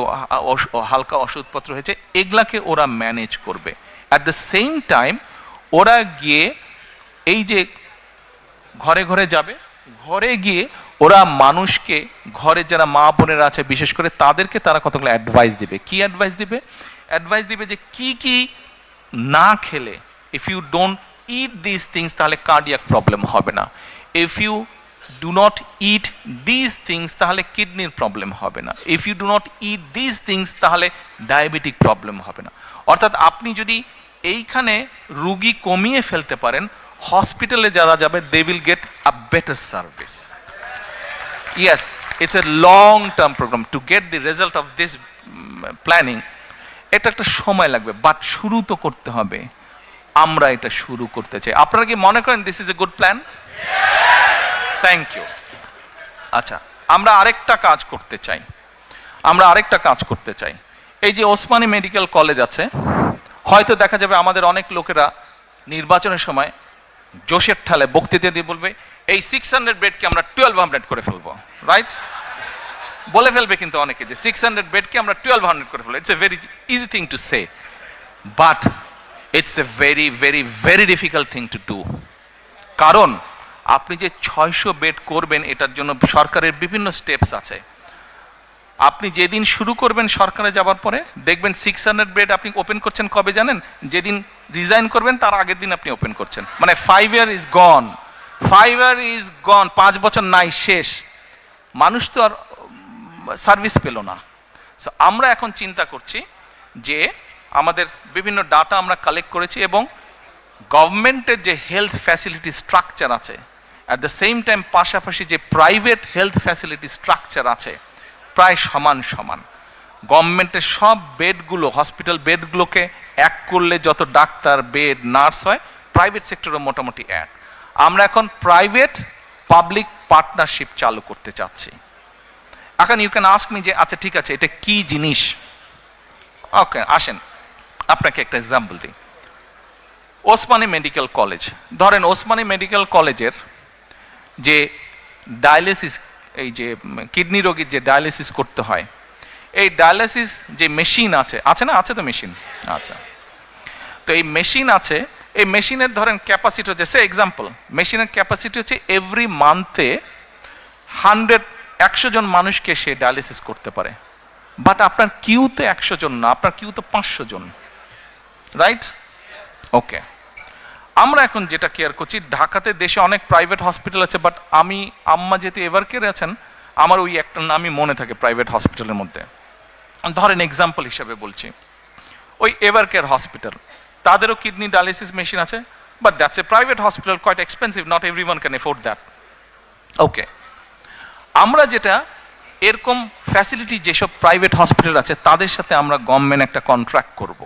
হালকা ওষুধপত্র হয়েছে, এগুলাকে ওরা ম্যানেজ করবে। অ্যাট দ্য সেম টাইম ওরা গিয়ে এই যে ঘরে ঘরে যাবে, ঘরে গিয়ে ওরা মানুষকে, ঘরে যারা মা বোনেরা আছে বিশেষ করে, তাদেরকে তারা কতগুলো অ্যাডভাইস দিবে। কি অ্যাডভাইস দিবে? অ্যাডভাইস দিবে যে কি কি না খেলে, if you don't eat this things তাহলে কার্ডিয়াক প্রবলেম হবে না, if you do not eat this things তাহলে কিডনির প্রবলেম হবে না, if you do not eat this things তাহলে ডায়াবেটিক প্রবলেম হবে না। অর্থাৎ আপনি যদি এইখানে রুগী কমিয়ে ফেলতে পারেন, হসপিটালে যারা যাবে they will get a better service. Yes, it's a long-term program. To get the result of this planning, এটা একটা সময় লাগবে, বাট শুরু তো করতে হবে। আমরা এটা শুরু করতে চাই। আপনারা কি মনে করেন this is a good plan? Thank you. আচ্ছা, আমরা আরেকটা কাজ করতে চাই। এই যে ওসমানী মেডিকেল কলেজ আছে, হয়তো দেখা যাবে আমাদের অনেক লোকেরা নির্বাচনের সময় জোশের ঠালে বক্তৃতা দিয়ে বলবে এই 600 বেডকে আমরা 1200 করে ফেলবো, রাইট? বলে ফেলবে কিন্তু অনেকে যে 600 বেডকে আমরা 1200 করে ফেলবো। It's a very easy thing to say, but it's a very very very difficult thing to do. কারণ আপনি যে 600 বেড করবেন, এটার জন্য সরকারের বিভিন্ন স্টেপস আছে। আপনি যেদিন শুরু করবেন সরকারে যাবার পরে দেখবেন 600 বেড আপনি ওপেন করছেন কবে জানেন? যেদিন রিজাইন করবেন তার আগের দিন আপনি ওপেন করছেন। মানে 5 ইয়ার ইজ গন, 5 বছর নাই, শেষ। মানুষ তো আর সার্ভিস পেল না। সো আমরা এখন চিন্তা করছি যে আমাদের বিভিন্ন ডাটা আমরা কালেক্ট করেছি, এবং গভর্নমেন্টের যে হেলথ ফ্যাসিলিটি স্ট্রাকচার আছে, অ্যাট দ্য সেম টাইম পাশাপাশি যে প্রাইভেট হেলথ ফ্যাসিলিটি স্ট্রাকচার আছে, প্রায় সমান সমান। গভর্নমেন্টের সব বেডগুলো, হসপিটাল বেডগুলোকে এক করলে যত ডাক্তার, বেড, নার্স হয়, প্রাইভেট সেক্টরে মোটামুটি এক। আমরা এখন প্রাইভেট পাবলিক পার্টনারশিপ চালু করতে চাচ্ছি। এখন ইউ ক্যান আস্ক মি যে আচ্ছা ঠিক আছে, এটা কি জিনিস? ওকে, আসেন আপনাকে একটা এক্সাম্পল দিই। ওসমানী মেডিকেল কলেজ, ধরেন ওসমানী মেডিকেল কলেজের যে ডায়ালিসিস, এই যে কিডনি রোগীর যে ডায়ালিসিস করতে হয়, এই ডায়ালিসিস যে মেশিন আছে, আছে না, আছে তো মেশিন, আচ্ছা, তো এই মেশিন আছে, এই মেশিনের ধরেন ক্যাপাসিটি হচ্ছে, সে এক্সাম্পল, মেশিনের ক্যাপাসিটি হচ্ছে এভরি মান্থে 100 জন মানুষকে সে ডায়ালিসিস করতে পারে। বাট আপনার কিউতে 100 জন না, আপনার কিউতে 500 জন, রাইট? ওকে, আমরা এখন যেটা কেয়ার করছি, ঢাকাতে দেশে অনেক প্রাইভেট হসপিটাল আছে, বাট আমি আম্মা যেহেতু এভার কেয়ারে আছেন, আমার ওই একটা নামই মনে থাকে প্রাইভেট হসপিটালের মধ্যে। ধরেন এক্সাম্পল হিসাবে বলছি, ওই এভার কেয়ার হসপিটাল, তাদেরও কিডনি ডায়ালিসিস মেশিন আছে, but that's a private hospital, quite expensive, not everyone can afford that. Okay, আমরা যেটা এরকম ফ্যাসিলিটি যেসব প্রাইভেট হসপিটাল আছে তাদের সাথে আমরা গভর্নমেন্ট একটা কন্ট্রাক্ট করব।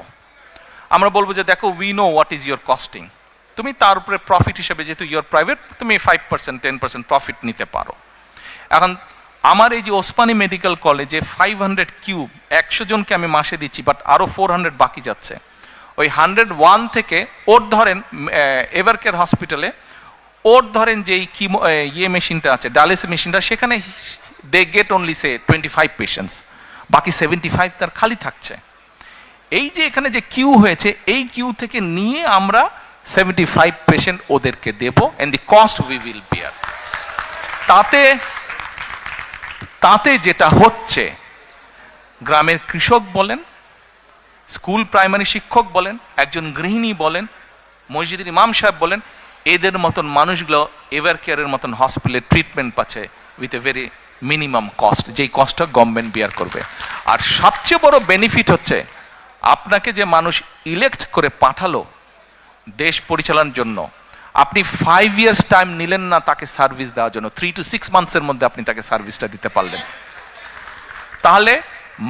আমরা বলবো যে দেখো, we know what is your costing, তুমি তার উপরে প্রফিট হিসেবে, যেহেতু ইয়োর প্রাইভেট, তুমি 5% 10% প্রফিট নিতে পারো। এখন আমার এই যে ওসমানী মেডিকেল কলেজে 500 কিউব 100 জনকে আমি মাসে দিচ্ছি, বাট আরও 400 বাকি যাচ্ছে। ওই 101 থেকে ওর ধরেন এভার কেয়ার হসপিটালে ওর ধরেন যে ইয়ে মেশিনটা আছে, ডায়ালিসিস মেশিনটা, সেখানে they get only say 25 patients, বাকি 75 তার খালি থাকছে। এই যে এখানে যে কিউ হয়েছে, এই কিউ থেকে নিয়ে আমরা 75 পেশেন্ট ওদেরকে দেব, and the cost we will bear. তাতে যেটা হচ্ছে, গ্রামের কৃষক বলেন, স্কুল প্রাইমারি শিক্ষক বলেন, একজন গৃহিণী বলেন, মসজিদের ইমাম সাহেব বলেন, এদের মতন মানুষগুলো এভার কেয়ারের মতন হসপিটালে ট্রিটমেন্ট পাচ্ছে with a very minimum cost, যেই কস্টটা গভর্নমেন্ট বিয়ার করবে। আর সবচেয়ে বড় বেনিফিট হচ্ছে, আপনাকে যে মানুষ ইলেক্ট করে পাঠালো দেশ পরিচালনার জন্য, আপনি 5 ইয়ার্স টাইম নিলেন না তাকে সার্ভিস দেওয়ার জন্য, 3 to 6 মান্থসের মধ্যে আপনি তাকে সার্ভিসটা দিতে পারলেন। তাহলে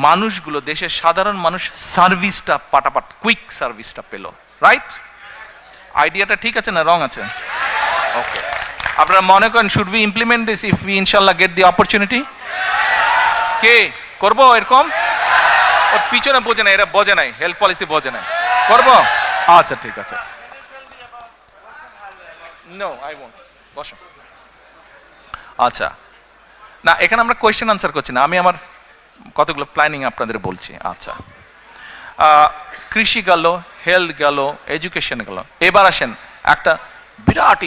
মানুষগুলো, দেশের সাধারণ মানুষ সার্ভিসটা পাটাপাট কুইক সার্ভিসটা পেল, রাইট? আইডিয়াটা ঠিক আছে না রং আছে? ওকে, আপনারা মনে করেন should we implement this if we ইনশাআল্লাহ গেট দি অপরচুনিটি? কে করবো এরকম? ওর পিছনে বোঝে না, এরা বোঝে নাই, হেলথ পলিসি বোঝে নাই, করবো? আচ্ছা ঠিক আছে, নো আই ওয়ন্ট, বসো। আচ্ছা, না এখানে আমরা কোয়েশ্চেন আনসার করছি না, আমি আমার কতগুলো প্ল্যানিং আপনাদের বলছি। আচ্ছা, কৃষি গেল, হেলথ গেল, এডুকেশন গেল, এবার আসেন একটা বিরাট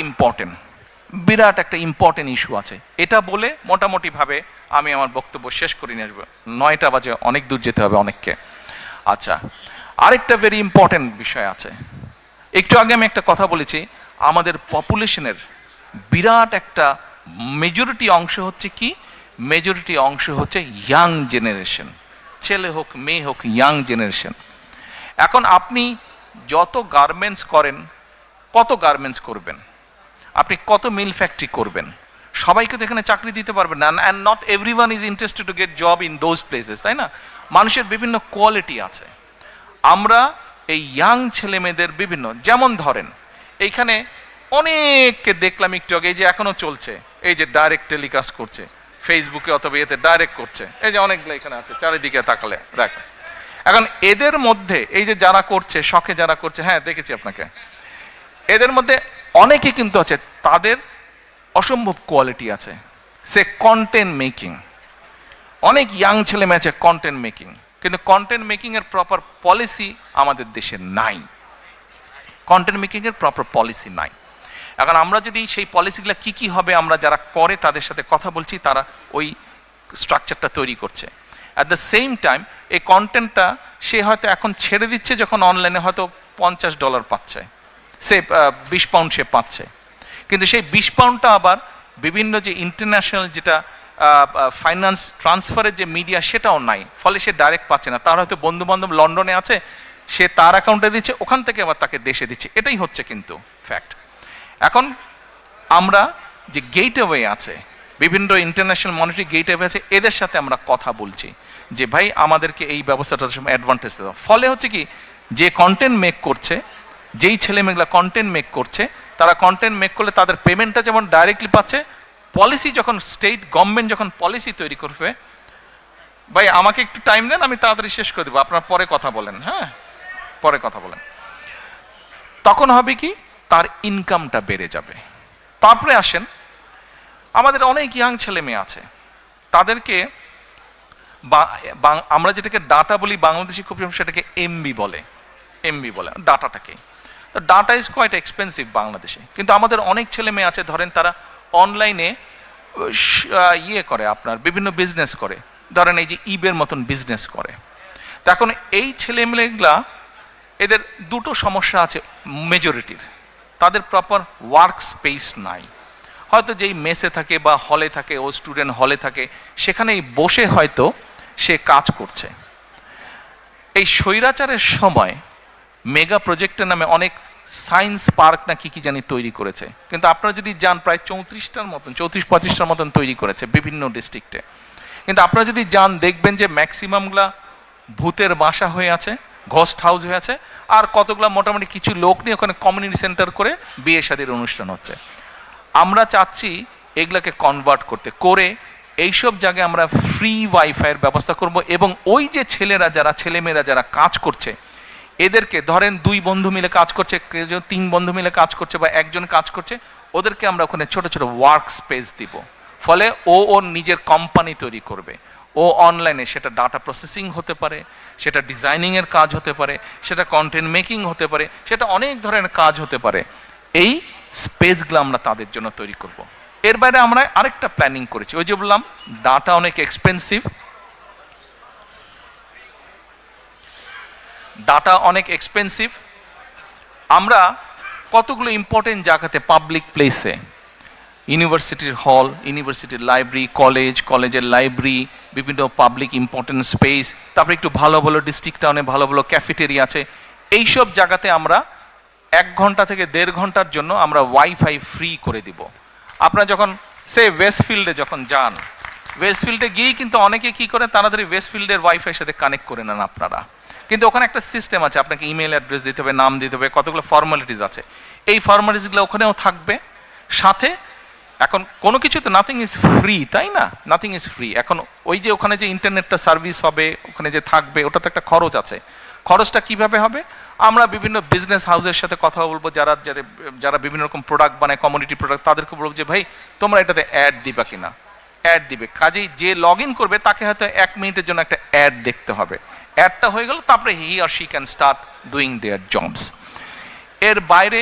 একটা ইম্পর্টেন্ট ইস্যু আছে, এটা বলে মোটামুটি ভাবে আমি আমার বক্তব্য শেষ করে নিয়ে আসবো, 9টা বাজে, অনেক দূর যেতে হবে অনেককে। আচ্ছা, আরেকটা ভেরি ইম্পর্টেন্ট বিষয় আছে। একটু আগে আমি একটা কথা বলেছি, আমাদের পপুলেশনের বিরাট একটা মেজরিটি অংশ হচ্ছে কি, মেজরিটি অংশ হচ্ছে ইয়াং জেনারেশন, ছেলে হোক মেয়ে হোক, ইয়াং জেনারেশন। এখন আপনি যত গার্মেন্টস করেন, কত গার্মেন্টস করবেন, আপনি কত মিল ফ্যাক্টরি করবেন, সবাইকে তো এখানে চাকরি দিতে পারবেন না, and not everyone is interested to get job in those places, তাই না? মানুষের বিভিন্ন কোয়ালিটি আছে। আমরা এই ইয়াং ছেলে মেয়েদের বিভিন্ন, যেমন ধরেন এইখানে অনেককে দেখলাম একটু আগে, এই যে এখনো চলছে, এই যে ডাইরেক্ট টেলিকাস্ট করছে ফেসবুকে অথবা এতে ডাইরেক্ট করছে, এই যে অনেকগুলো এখানে আছে, চারিদিকে তাকালে দেখো। এখন এদের মধ্যে এই যে যারা করছে, শখে যারা করছে, হ্যাঁ দেখেছি আপনাকে, এদের মধ্যে অনেকে কিন্তু আছে, তাদের অসম্ভব কোয়ালিটি আছে, সে কন্টেন্ট মেকিং, অনেক ইয়াং ছেলে মেয়ে আছে কন্টেন্ট মেকিং, কিন্তু কন্টেন্ট মেকিং এর প্রপার পলিসি আমাদের দেশে নাই, কন্টেন্ট মেকিং এর প্রপার পলিসি নাই। এখন আমরা যদি সেই পলিসিগুলো কি কি হবে, আমরা যারা করে তাদের সাথে কথা বলছি, তারা ওই স্ট্রাকচারটা তৈরি করছে। অ্যাট দ্য সেম টাইম এই কন্টেন্টটা সে হয়তো এখন ছেড়ে দিচ্ছে, যখন অনলাইনে হয়তো $50 পাচ্ছে, সে 20 পাউন্ড সে পাচ্ছে, কিন্তু সেই 20 পাউন্ডটা আবার বিভিন্ন যে ইন্টারন্যাশনাল যেটা ফাইন্যান্স ট্রান্সফারের যে মিডিয়া, সেটাও নাই, ফলে সে ডাইরেক্ট পাচ্ছে না। তার হয়তো বন্ধু বান্ধব লন্ডনে আছে, সে তার অ্যাকাউন্টে দিচ্ছে, ওখান থেকে আবার তাকে দেশে দিচ্ছে, এটাই হচ্ছে কিন্তু ফ্যাক্ট। এখন আমরা যে গেটওয়ে আছে, বিভিন্ন ইন্টারন্যাশনাল মনিটারি গেটওয়ে আছে, এদের সাথে আমরা কথা বলছি যে ভাই আমাদেরকে এই ব্যবস্থাটার সময় অ্যাডভান্টেজ দেওয়া। ফলে হচ্ছে কি, যে কন্টেন্ট মেক করছে, যেই ছেলে মেয়েগুলা কন্টেন্ট মেক করছে, তারা কন্টেন্ট মেক করলে তাদের পেমেন্টটা যেমন ডাইরেক্টলি পাচ্ছে, পলিসি যখন স্টেট গভর্নমেন্ট যখন পলিসি তৈরি করবে, ভাই আমাকে একটু টাইম দেন, আমি তাড়াতাড়ি শেষ করে দেবো, আপনারা পরে কথা বলেন, হ্যাঁ পরে কথা বলেন, তখন হবে কি, তার ইনকামটা বেড়ে যাবে। তারপরে আসেন, আমাদের অনেক ইয়াং ছেলে মেয়ে আছে, তাদেরকে আমরা যেটাকে ডাটা বলি বাংলাদেশি খুব সেটাকে এমবি বলে ডাটাটাকে। তো ডাটা ইজ কোয়াইট এক্সপেন্সিভ বাংলাদেশে, কিন্তু আমাদের অনেক ছেলে মেয়ে আছে ধরেন তারা অনলাইনে করে আপনার বিভিন্ন বিজনেস করে, ধরেন এই যে ইবের মতন বিজনেস করে। তো এখন এই ছেলেমেয়েগুলা এদের দুটো সমস্যা আছে মেজরিটির, তাদের প্রপার ওয়ার্ক স্পেস নাই। হয়তো যেই মেসে থাকে বা হলে থাকে, ও স্টুডেন্ট হলে থাকে, সেখানেই বসে হয়তো সে কাজ করছে। এই স্বৈরাচারের সময় মেগা প্রজেক্টের নামে অনেক সায়েন্স পার্ক না কি জানি তৈরি করেছে, কিন্তু আপনারা যদি যান প্রায় 34-35টার মতন তৈরি করেছে বিভিন্ন ডিস্ট্রিক্টে। কিন্তু আপনারা যদি যান দেখবেন যে ম্যাক্সিমামগুলা ভূতের বাসা হয়ে আছে, ঘোস্ট হাউস হয়ে আছে, আর কতগুলা মোটামুটি কিছু লোক নিয়ে ওখানে কমিউনিটি সেন্টার করে বিয়ে শাদীর অনুষ্ঠান হচ্ছে। আমরা চাচ্ছি এগুলাকে কনভার্ট করে এইসব জায়গায় আমরা ফ্রি ওয়াইফাইয়ের ব্যবস্থা করব, এবং ওই যে ছেলেমেয়েরা যারা কাজ করছে এদেরকে ধরেন 2 বন্ধু মিলে কাজ করছে, 3 বন্ধু মিলে কাজ করছে, বা একজন কাজ করছে, ওদেরকে আমরা ওখানে ছোট ছোট ওয়ার্ক স্পেস দিব। ফলে ওর নিজের কোম্পানি তৈরি করবে। ও অনলাইনে সেটা ডাটা প্রসেসিং হতে পারে, সেটা ডিজাইনিংয়ের কাজ হতে পারে, সেটা কন্টেন্ট মেকিং হতে পারে, সেটা অনেক ধরনের কাজ হতে পারে। এই স্পেসগুলো আমরা তাদের জন্য তৈরি করব। এর বাইরে আমরা আরেকটা প্ল্যানিং করেছি, ওই যে বললাম ডাটা অনেক এক্সপেন্সিভ। আমরা কতগুলো ইম্পর্টেন্ট জায়গাতে পাবলিক প্লেসে, ইউনিভার্সিটির হল, ইউনিভার্সিটির লাইব্রেরি, কলেজের লাইব্রেরি, বিভিন্ন পাবলিক ইম্পর্টেন্ট স্পেস, তারপরে একটু ভালো ভালো ডিস্ট্রিক্ট টাউনে ভালো ভালো ক্যাফেটেরিয়া আছে, এইসব জায়গাতে আমরা 1 ঘন্টা থেকে 1.5 ঘন্টার জন্য আমরা ওয়াইফাই ফ্রি করে দিব। আপনারা যখন ওয়েস্টফিল্ডে যখন যান, ওয়েস্টফিল্ডে গিয়েই কিন্তু অনেকে কি করে তাড়াতাড়ি ওয়েস্টফিল্ডের ওয়াইফাইয়ের সাথে কানেক্ট করে নেন আপনারা, কিন্তু ওখানে একটা সিস্টেম আছে, আপনাকে ইমেল অ্যাড্রেস দিতে হবে, নাম দিতে হবে, কতগুলো ফর্মালিটিস আছে। এই ফর্মালিটিসগুলো ওখানেও থাকবে সাথে। এখন কোনো কিছু তো নাথিং ইজ ফ্রি, তাই না? Nothing is free. এখন ওই যে ওখানে যে ইন্টারনেটটা সার্ভিস হবে, ওখানে যে থাকবে, ওটা তো একটা খরচ আছে। খরচটা কিভাবে হবে? আমরা বিভিন্ন বিজনেস হাউসের সাথে কথা বলবো, যারা বিভিন্ন রকম প্রোডাক্ট বানায়, কমোডিটি প্রোডাক্ট, তাদেরকে বলবো যে ভাই তোমরা এটাতে অ্যাড দিবা কিনা। অ্যাড দিবে, কাজেই যে লগ ইন করবে তাকে হয়তো 1 মিনিটের জন্য একটা অ্যাড দেখতে হবে। অ্যাডটা হয়ে গেল, তারপরে he or she can start doing their jobs. এর বাইরে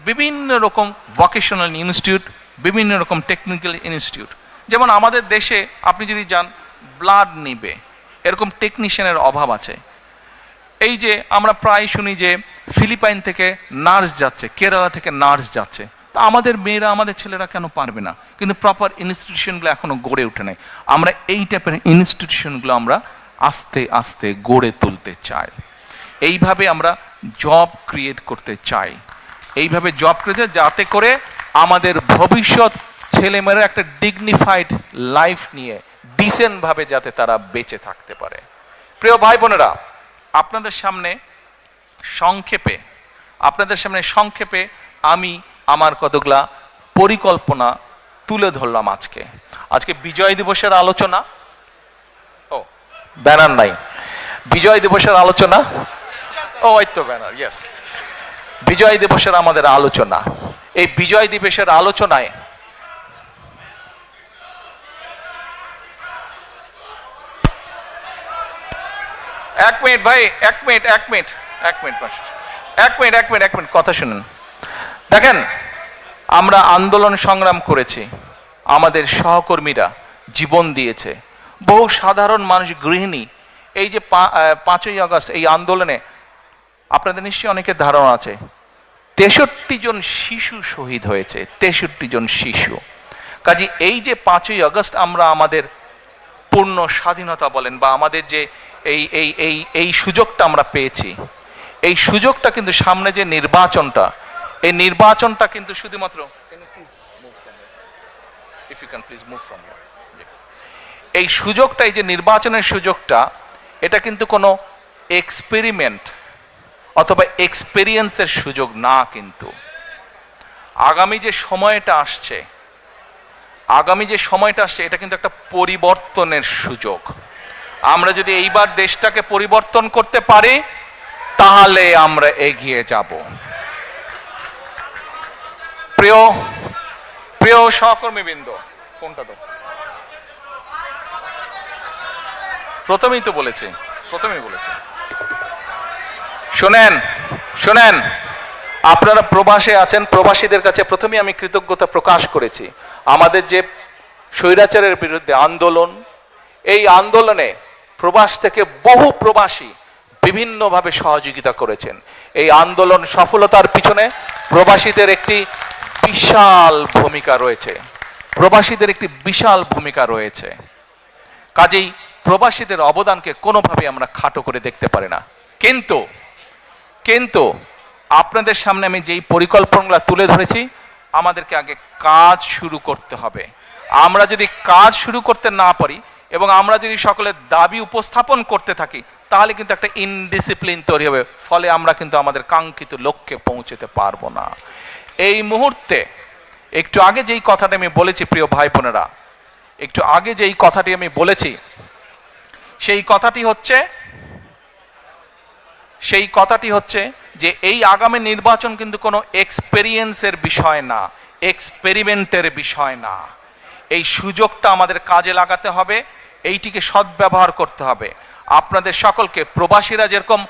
বিভিন্ন রকম ভোকেশনাল ইনস্টিটিউট, বিভিন্ন রকম টেকনিক্যাল ইনস্টিটিউট, যেমন আমাদের দেশে আপনি যদি যান ব্লাড নিবে এরকম টেকনিশিয়ানের অভাব আছে। এই যে আমরা প্রায় শুনি যে ফিলিপাইন থেকে নার্স যাচ্ছে, কেরালা থেকে নার্স যাচ্ছে, তা আমাদের মেয়েরা, আমাদের ছেলেরা কেন পারবে না? কিন্তু প্রপার ইনস্টিটিউশনগুলো এখনো গড়ে ওঠে নাই। আমরা এই টাইপের ইনস্টিটিউশনগুলো আমরা আস্তে আস্তে গড়ে তুলতে চাই। এইভাবে আমরা জব ক্রিয়েট করতে চাই, এইভাবে জব ক্রিয়েট, যাতে করে আমাদের ভবিষ্যৎ ছেলেমেয়েরা একটা ডিগনিফাইড লাইফ নিয়ে ডিসেন্টভাবে যাতে তারা বেঁচে থাকতে পারে। প্রিয় ভাই বোনেরা, আপনাদের সামনে সংক্ষেপে আমি আমার কতগুলা পরিকল্পনা তুলে ধরলাম। আজকে বিজয় দিবসের আলোচনা, ব্যানার নাই, বিজয় দিবসের আলোচনা, ওই তো ব্যানার, ইয়েস, বিজয় দিবসের আমাদের আলোচনা। এই বিজয় দিবসের আলোচনায় এক মিনিট কথা শুনুন। দেখেন, আমরা আন্দোলন সংগ্রাম করেছি, আমাদের সহকর্মীরা জীবন দিয়েছে, বহু সাধারণ মানুষ, গৃহিণী। এই যে 5ই আগস্ট এই আন্দোলনে আপনাদের নিশ্চয়ই অনেকের ধারণা আছে 63 জন শিশু শহীদ হয়েছে, 63 জন শিশু। কাজে এই যে 5ই আগস্ট আমরা আমাদের পূর্ণ স্বাধীনতা বলেন, বা আমাদের যে এই সুযোগটা আমরা পেয়েছি, এই সুযোগটা কিন্তু সামনে যে নির্বাচনটা, এই নির্বাচনটা কিন্তু শুধুমাত্র, এই সুযোগটা, এই যে নির্বাচনের সুযোগটা, এটা কিন্তু কোনো এক্সপেরিমেন্ট অথবা এক্সপেরিয়েন্সের সুযোগ না। কিন্তু আগামী যে সময়টা আসছে এটা কিন্তু একটা পরিবর্তনের সুযোগ। আমরা যদি এইবার দেশটাকে পরিবর্তন করতে পারি তাহলে আমরা এগিয়ে যাব। প্রিয় সহকর্মীবৃন্দ, ফোনটা তো প্রথমেই তো বলেছে, প্রথমেই বলেছে। শোনেন শোনেন, আপনারা প্রবাসে আছেন, প্রবাসীদের কাছে প্রথমেই আমি কৃতজ্ঞতা প্রকাশ করেছি। আমাদের যে স্বৈরাচারের বিরুদ্ধে আন্দোলন, এই আন্দোলনে প্রবাস থেকে বহু প্রবাসী বিভিন্নভাবে সহযোগিতা করেছেন। এই আন্দোলন সফলতার পিছনে প্রবাসীদের একটি বিশাল ভূমিকা রয়েছে, প্রবাসীদের একটি বিশাল ভূমিকা রয়েছে। কাজেই প্রবাসীদের অবদানকে কোনোভাবে আমরা খাটো করে দেখতে পারি না। কিন্তু কিন্তু আপনাদের সামনে আমি যেই পরিকল্পনাগুলো তুলে ধরেছি, আমাদেরকে আগে কাজ শুরু করতে হবে। আমরা যদি কাজ শুরু করতে না পারি এবং আমরা যদি সকলের দাবি উপস্থাপন করতে থাকি, তাহলে কিন্তু একটা ইনডিসিপ্লিন তৈরি হবে, ফলে আমরা কিন্তু আমাদের কাঙ্ক্ষিত লক্ষ্যে পৌঁছতে পারবো না। এই মুহূর্তে একটু আগে যেই কথাটা আমি বলেছি, প্রিয় ভাই বোনেরা, একটু আগে যেই কথাটি আমি বলেছি, সেই কথাটি হচ্ছে যে এই আগামী নির্বাচন কিন্তু কোনো এক্সপেরিয়েন্সের বিষয় না, এক্সপেরিমেন্টের বিষয় না। এই সুযোগটা আমাদের কাজে লাগাতে হবে, এইটিকে সদ্ব্যবহার করতে হবে। আপনাদের সকলকে, প্রবাসীরা যেরকম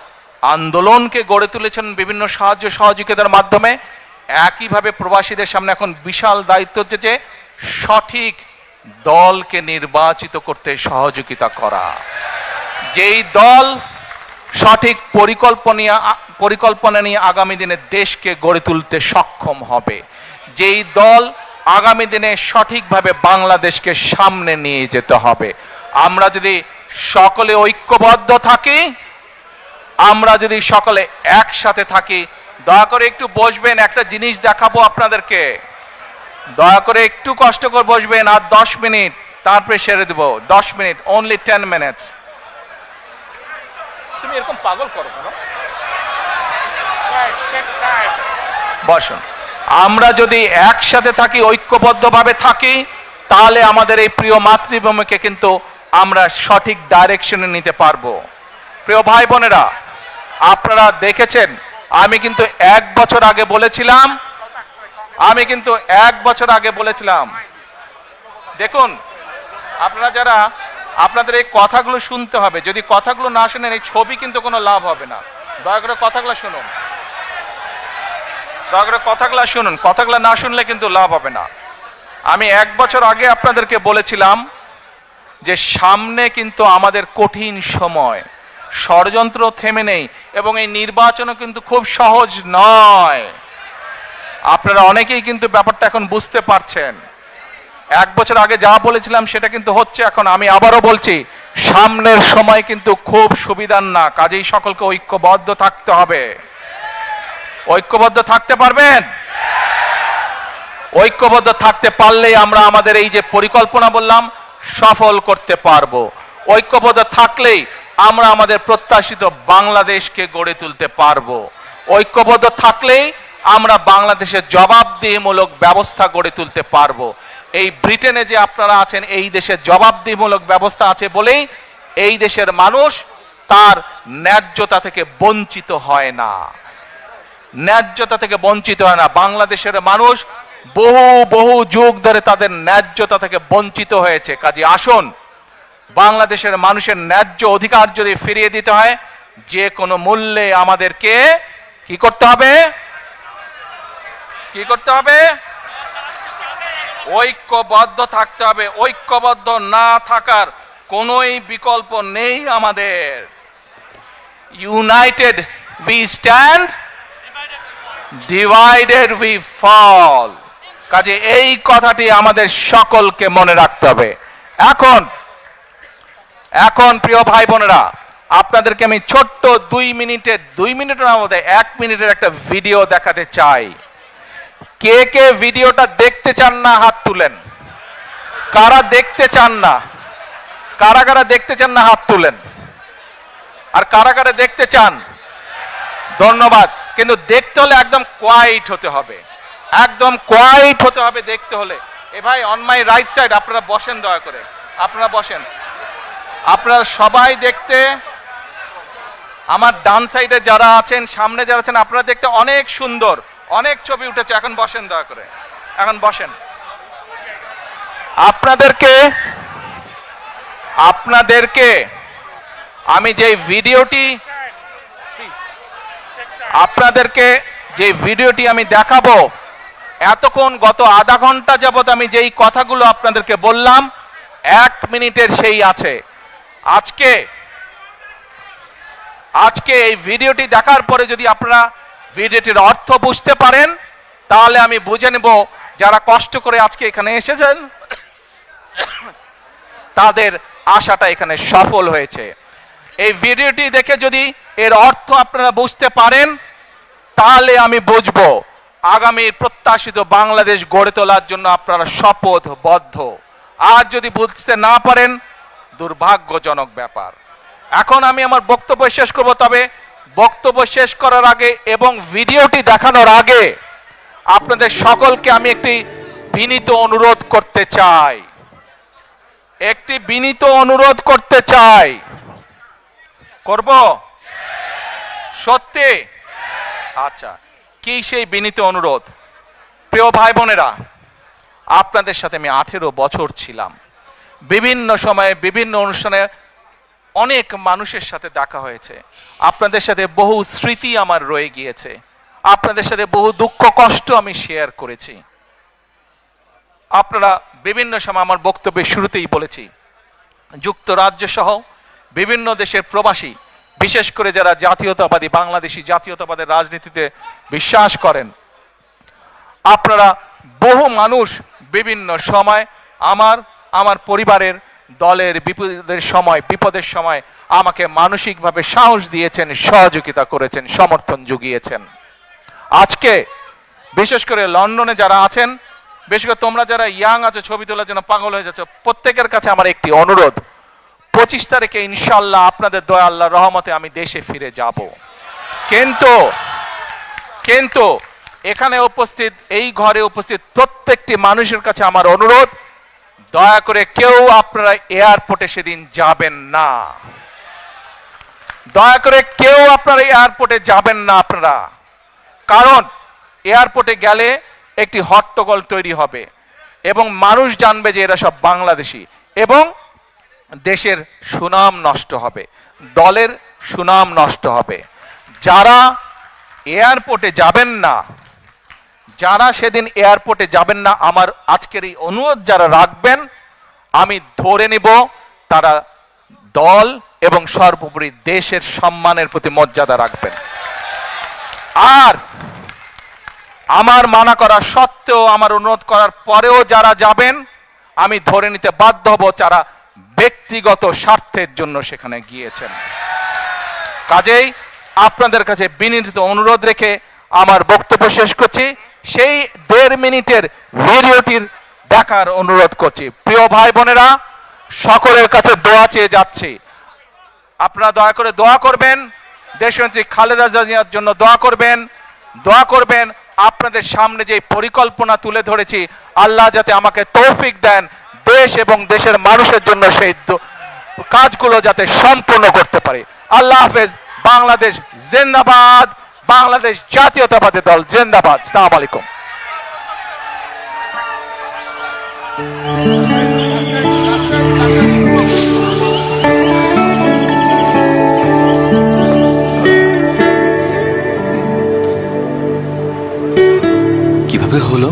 আন্দোলনকে গড়ে তুলেছেন বিভিন্ন সাহায্য সহযোগিতার মাধ্যমে, একইভাবে প্রবাসীদের সামনে এখন বিশাল দায়িত্ব হচ্ছে যে সঠিক দলকে নির্বাচিত করতে সহযোগিতা করা। যেই দল সঠিক পরিকল্পনা নিয়ে আগামী দিনে দেশকে গড়ে তুলতে সক্ষম হবে, যেই দল আগামী দিনে সঠিকভাবে বাংলাদেশকে সামনে নিয়ে যেতে হবে। আমরা যদি সকলে ঐক্যবদ্ধ থাকি, আমরা যদি সকলে একসাথে থাকি, দয়া করে একটু বসবেন, একটা জিনিস দেখাবো আপনাদেরকে। দয়া করে একটু কষ্ট করে বসবেন, আর 10 মিনিট, তারপরে সেরে দেবো। 10 মিনিট, অনলি 10 মিনিটস। তুমি এরকম পাগল করো কেন? বসুন। আমরা যদি একসাথে থাকি, ঐক্যবদ্ধভাবে থাকি, তাহলে আমাদের এই প্রিয় মাতৃভূমিকে কিন্তু আমরা সঠিক ডাইরেকশনে নিতে পারবো। প্রিয় ভাই বোনেরা, আপনারা দেখেছেন, আমি কিন্তু 1 বছর আগে বলেছিলাম, দেখুন আপনারা যারা, আপনাদের এই কথাগুলো শুনতে হবে। যদি কথাগুলো না শুনেন, এই ছবি কিন্তু কোনো লাভ হবে না। দয়া করে কথাগুলো শুনুন, দয়া করে কথাগুলো শুনুন, কথাগুলো না শুনলে কিন্তু লাভ হবে না। আমি 1 বছর আগে আপনাদেরকে বলেছিলাম যে সামনে কিন্তু আমাদের কঠিন সময়, ষড়যন্ত্র থেমে নেই, এবং এই নির্বাচনও কিন্তু খুব সহজ নয়। আপনারা অনেকেই কিন্তু ব্যাপারটা এখন বুঝতে পারছেন। 1 বছর আগে যা বলেছিলাম সেটা কিন্তু হচ্ছে এখন। আমি আবারও বলছি, সামনের সময় কিন্তু খুব সুবিধার না, কাজেই সকলকে ঐক্যবদ্ধ থাকতে হবে। ঐক্যবদ্ধ থাকতে পারবেন? ঐক্যবদ্ধ থাকতে পারলেই আমরা আমাদের এই যে পরিকল্পনা বললাম, সফল করতে পারবো। ঐক্যবদ্ধ থাকলেই আমরা আমাদের প্রত্যাশিত বাংলাদেশকে গড়ে তুলতে পারবো। ঐক্যবদ্ধ থাকলেই আমরা বাংলাদেশের জবাবদিহিমূলক ব্যবস্থা গড়ে তুলতে পারবো। এই ব্রিটেনে যে আপনারা আছেন, এই দেশের জবাবদিহিমূলক ব্যবস্থা আছে বলেই এই দেশের মানুষ তার ন্যায্যতা থেকে বঞ্চিত হয় না, ন্যায্যতা থেকে বঞ্চিত হয় না। বাংলাদেশের মানুষ বহু যুগ ধরে তাদের ন্যায্যতা থেকে বঞ্চিত হয়েছে। কাজে আসুন, বাংলাদেশের মানুষের ন্যায্য অধিকার যদি ফিরিয়ে দিতে হয়, যে কোনো মূল্যে আমাদেরকে কি করতে হবে? ঐক্যবদ্ধ থাকতে হবে। ঐক্যবদ্ধ না থাকার কোনোই বিকল্প নেই আমাদের। United we stand, divided we fall. কাজে এই কথাটি আমাদের সকলকে মনে রাখতে হবে। এখন প্রিয় ভাই বোনেরা, আপনাদেরকে আমি ছোট্ট 2 মিনিটের মধ্যে 1 মিনিটের একটা ভিডিও দেখাতে চাই। কে কে ভিডিওটা দেখতে চান না হাত তুলেন। কারা দেখতে চান না? কারা দেখতে চান না হাত তুলেন। আর কারা দেখতে চান? ধন্যবাদ। কিন্তু দেখতে হলে একদম কোয়াইট হতে হবে, একদম কোয়াইট হতে হবে দেখতে হলে। এ ভাই, অন মাই রাইট সাইড, আপনারা বসেন, দয়া করে আপনারা বসেন। আপনারা সবাই দেখতে, আমার ডান সাইডে যারা আছেন, সামনে যারা আছেন, আপনারা দেখতে অনেক সুন্দর, অনেক ছবি উঠেছে। এখন বসেন, দয়া করে এখন বসেন। আপনাদেরকে আমি যে ভিডিওটি আপনাদেরকে যে ভিডিওটি আমি দেখাবো, এতক্ষণ গত আধা ঘন্টা যাবত আমি যেই কথাগুলো আপনাদেরকে বললাম 1 মিনিটের সেই আছে। আজকে এই ভিডিওটি দেখার পরে যদি আপনারা ভিডিওটির অর্থ বুঝতে পারেন, তাহলে আমি বুঝে নেব যারা কষ্ট করে আজকে এখানে এসেছেন তাদের আশাটা এখানে সফল হয়েছে। এই ভিডিওটি দেখে যদি এর অর্থ আপনারা বুঝতে পারেন, তাহলে আমি বুঝবো আগামীর প্রত্যাশিত বাংলাদেশ গড়ে তোলার জন্য আপনারা শপথবদ্ধ। আর যদি বুঝতে না পারেন, দুর্ভাগ্যজনক ব্যাপার। এখন আমি আমার বক্তব্য শেষ করব, তবে বক্তব্য শেষ করার আগে এবং ভিডিওটি দেখানোর আগে আপনাদের সকলকে আমি একটি বিনীত অনুরোধ করতে চাই। করব? সত্যি? আচ্ছা, কি সেই বিনীত অনুরোধ? প্রিয় ভাই বোনেরা, আপনাদের সাথে আমি 18 বছর ছিলাম। বিভিন্ন সময়ে বিভিন্ন অনুষ্ঠানে অনেক মানুষের সাথে দেখা হয়েছে। আপনাদের সাথে বহু স্মৃতি আমার রয়ে গিয়েছে। আপনাদের সাথে বহু দুঃখ কষ্ট আমি শেয়ার করেছি। আপনারা বিভিন্ন সময় আমার বক্তব্যের শুরুতেই বলেছি, যুক্তরাজ্য সহ বিভিন্ন দেশের প্রবাসী, বিশেষ করে যারা জাতীয়তাবাদী বাংলাদেশি জাতীয়তাবাদের রাজনীতিতে বিশ্বাস করেন, আপনারা বহু মানুষ বিভিন্ন সময় আমার পরিবারের দলের বিপদের সময় আমাকে মানসিকভাবে সাহস দিয়েছেন, সহযোগিতা করেছেন, সমর্থন জুগিয়েছেন। আজকে বিশেষ করে লন্ডনে যারা আছেন, বিশেষ করে তোমরা যারা ইয়াং আছো, ছবি তোলার জন্য পাগল হয়ে যাচ্ছ, প্রত্যেকের কাছে আমার একটি অনুরোধ, 25 তারিখে ইনশাআল্লাহ আপনাদের দয়া আল্লাহর রহমতে আমি দেশে ফিরে যাব। কিন্তু এখানে উপস্থিত, এই ঘরে উপস্থিত প্রত্যেকটি মানুষের কাছে আমার অনুরোধ, দয়া করে কেউ আপনারা এয়ারপোর্টে সেদিন যাবেন না। দয়া করে কেউ আপনারা এয়ারপোর্টে যাবেন না আপনারা। কারণ এয়ারপোর্টে গেলে একটি হট্টগোল তৈরি হবে এবং মানুষ জানবে যে এরা সব বাংলাদেশি, এবং দেশের সুনাম নষ্ট হবে, দলের সুনাম নষ্ট হবে। যারা এয়ারপোর্টে যাবেন না, যারা সেদিন এয়ারপোর্টে যাবেন না, আমার আজকের এই অনুরোধ যারা রাখবেন, আমি ধরে নিব তারা দল এবং সর্বোপরি দেশের সম্মানের প্রতি মর্যাদা রাখবেন। আর আমার মানা করা সত্ত্বেও, আমার অনুরোধ করার পরেও যারা যাবেন, আমি ধরে নিতে বাধ্য হব যারা ব্যক্তিগত স্বার্থের জন্য সেখানে গিয়েছেন। কাজেই আপনাদের কাছে বিনীত অনুরোধ রেখে আমার বক্তব্য শেষ করছি। সেই 1.5 মিনিটের ভিডিওটির দেখার অনুরোধ করছি। প্রিয় ভাই বোনেরা, সকলের কাছে দোয়া চেয়ে যাচ্ছি, আপনারা দয়া করে দোয়া করবেন, দেশনেত্রী খালেদা জিয়ার জন্য দোয়া করবেন। আপনাদের সামনে যে পরিকল্পনা তুলে ধরেছি, আল্লাহ যাতে আমাকে তৌফিক দেন দেশ এবং দেশের মানুষের জন্য সেই কাজগুলো যাতে সম্পূর্ণ করতে পারি। আল্লাহ হাফেজ। বাংলাদেশ জিন্দাবাদ। বাংলাদেশ জাতীয়তাবাদী দল জিন্দাবাদ। আসসালামু আলাইকুম। কিভাবে হলো?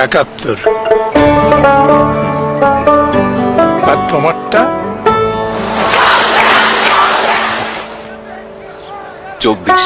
একাত্তর। আর তোমারটা? 24।